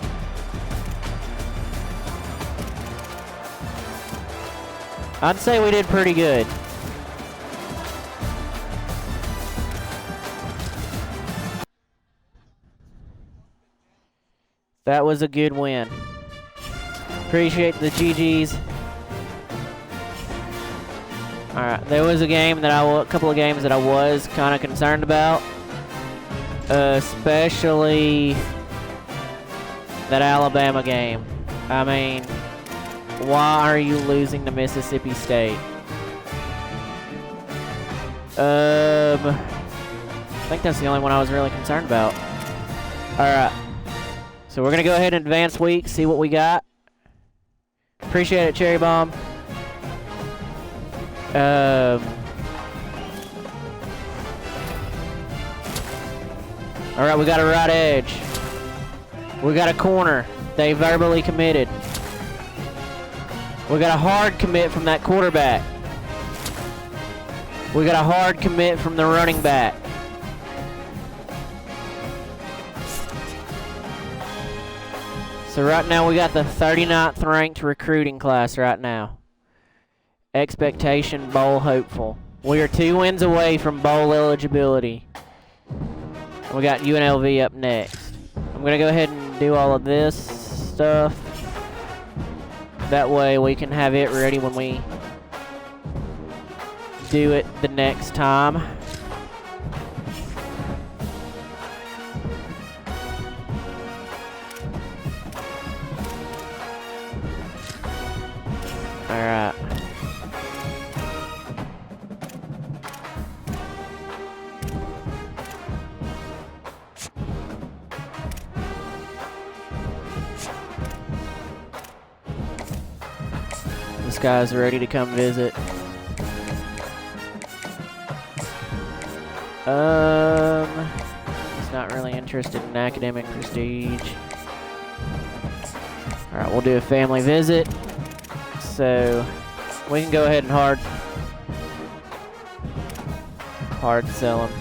I'd say we did pretty good. That was a good win. Appreciate the GGs. All right, there was a couple of games that I was kind of concerned about, especially that Alabama game. I mean, why are you losing to Mississippi State? I think that's the only one I was really concerned about. All right. So we're going to go ahead and advance week, see what we got. Appreciate it, Cherry Bomb. All right, we got a right edge. We got a corner. They verbally committed. We got a hard commit from that quarterback. We got a hard commit from the running back. So right now we got the 39th ranked recruiting class right now. Expectation bowl hopeful. We are 2 wins away from bowl eligibility. We got UNLV up next. I'm going to go ahead and do all of this stuff. That way we can have it ready when we do it the next time. Alright. This guy's ready to come visit. He's not really interested in academic prestige. Alright, we'll do a family visit. So we can go ahead and hard sell him.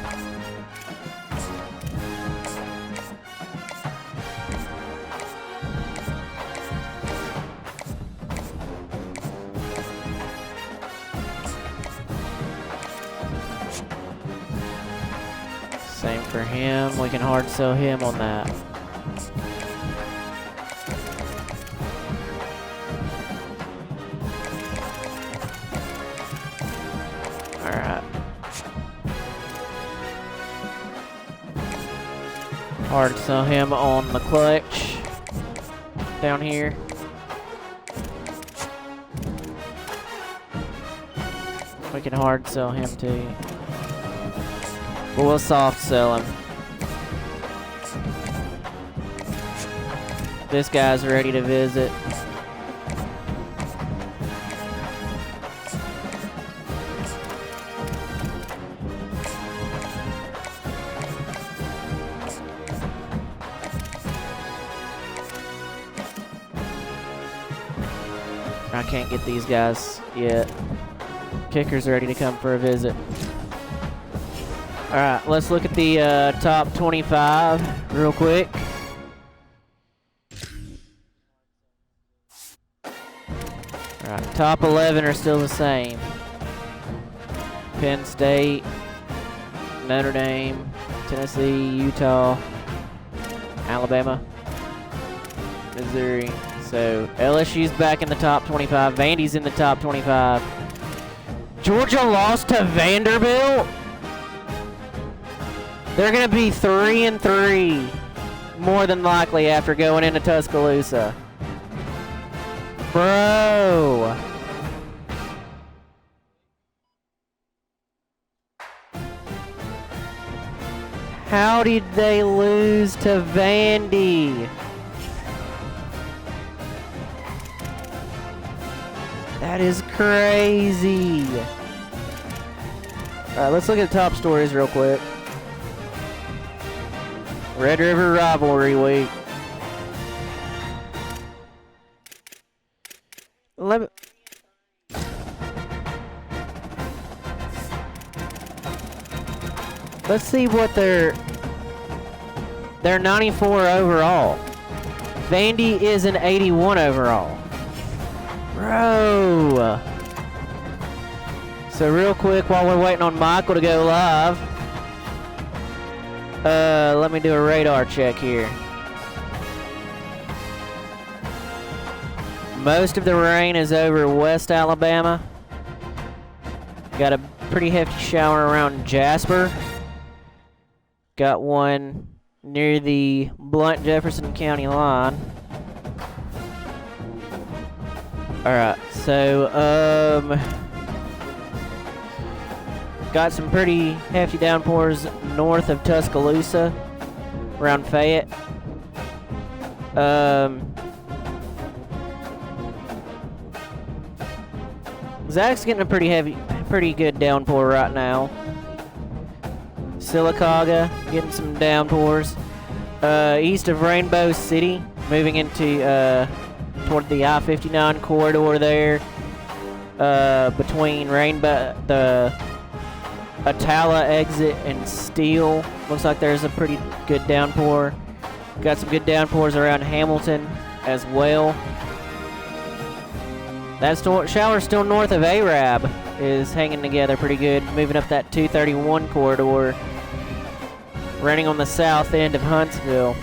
Same for him. We can hard sell him on that. Alright. Hard sell him on the clutch down here. We can hard sell him too. But we'll soft sell him. This guy's ready to visit. I can't get these guys yet. Kicker's ready to come for a visit. Alright, let's look at the top 25 real quick. Alright, top 11 are still the same. Penn State, Notre Dame, Tennessee, Utah, Alabama, Missouri. So LSU's back in the top 25. Vandy's in the top 25. Georgia lost to Vanderbilt. They're going to be 3-3, more than likely, after going into Tuscaloosa. Bro. How did they lose to Vandy? That is crazy. All right, let's look at the top stories real quick. Red River Rivalry Week. Let's see what they're 94 overall. Vandy is an 81 overall. Bro. So real quick, while we're waiting on Michael to go live, let me do a radar check here. Most of the rain is over West Alabama. Got a pretty hefty shower around Jasper. Got one near the Blount-Jefferson County line. Alright, so, got some pretty hefty downpours north of Tuscaloosa, around Fayette. Zach's getting a pretty good downpour right now. Sylacauga getting some downpours. East of Rainbow City, moving into toward the I-59 corridor there, between the Atala exit and Steele. Looks like there's a pretty good downpour. Got some good downpours around Hamilton as well. That shower still north of Arab is hanging together pretty good, moving up that 231 corridor, running on the south end of Huntsville.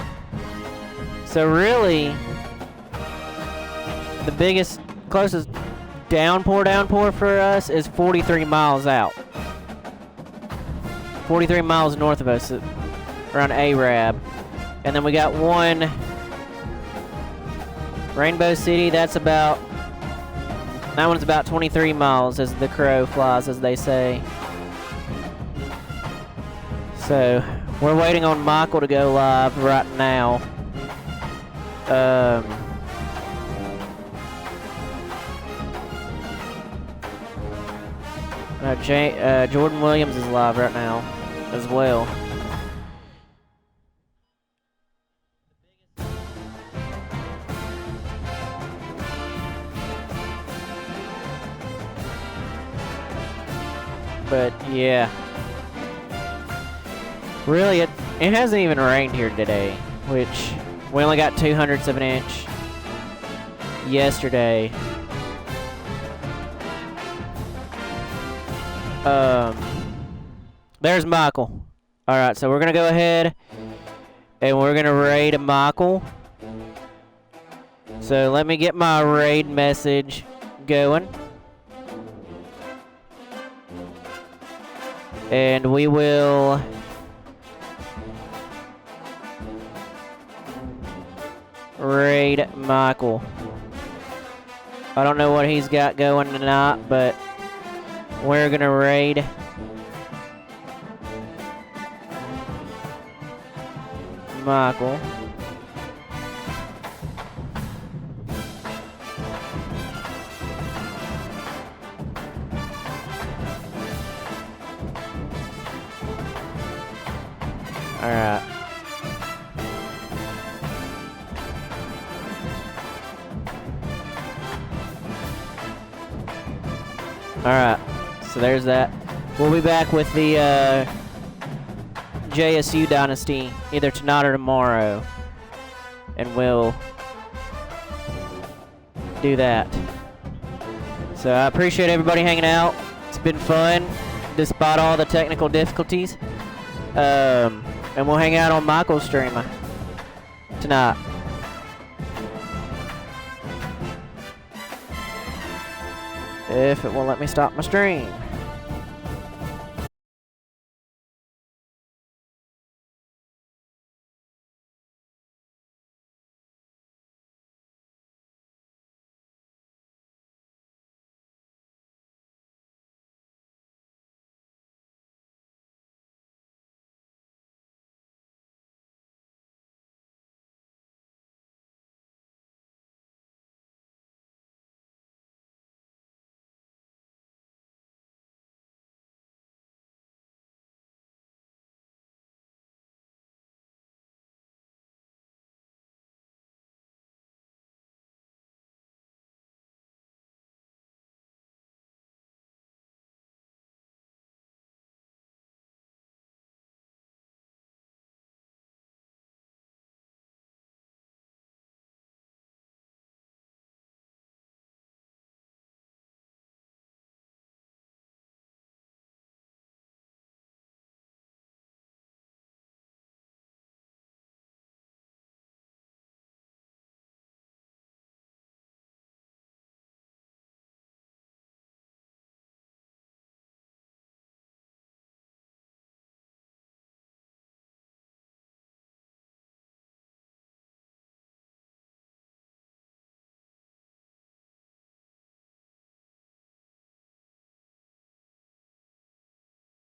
So really, the closest downpour for us is 43 miles out. 43 miles north of us, around Arab. And then we got one, Rainbow City, that's about That one's about 23 miles as the crow flies, as they say. So, we're waiting on Michael to go live right now. Jordan Williams is live right now as well. But yeah, really, it hasn't even rained here today, which we only got 0.02 of an inch yesterday. There's Michael. All right, so we're gonna go ahead and we're gonna raid Michael. So let me get my raid message going. And we will raid Michael. I don't know what he's got going tonight, but we're gonna raid Michael. Alright. Alright. So there's that. We'll be back with the JSU Dynasty either tonight or tomorrow. And we'll do that. So I appreciate everybody hanging out. It's been fun despite all the technical difficulties. And we'll hang out on Michael's stream tonight. If it will let me stop my stream.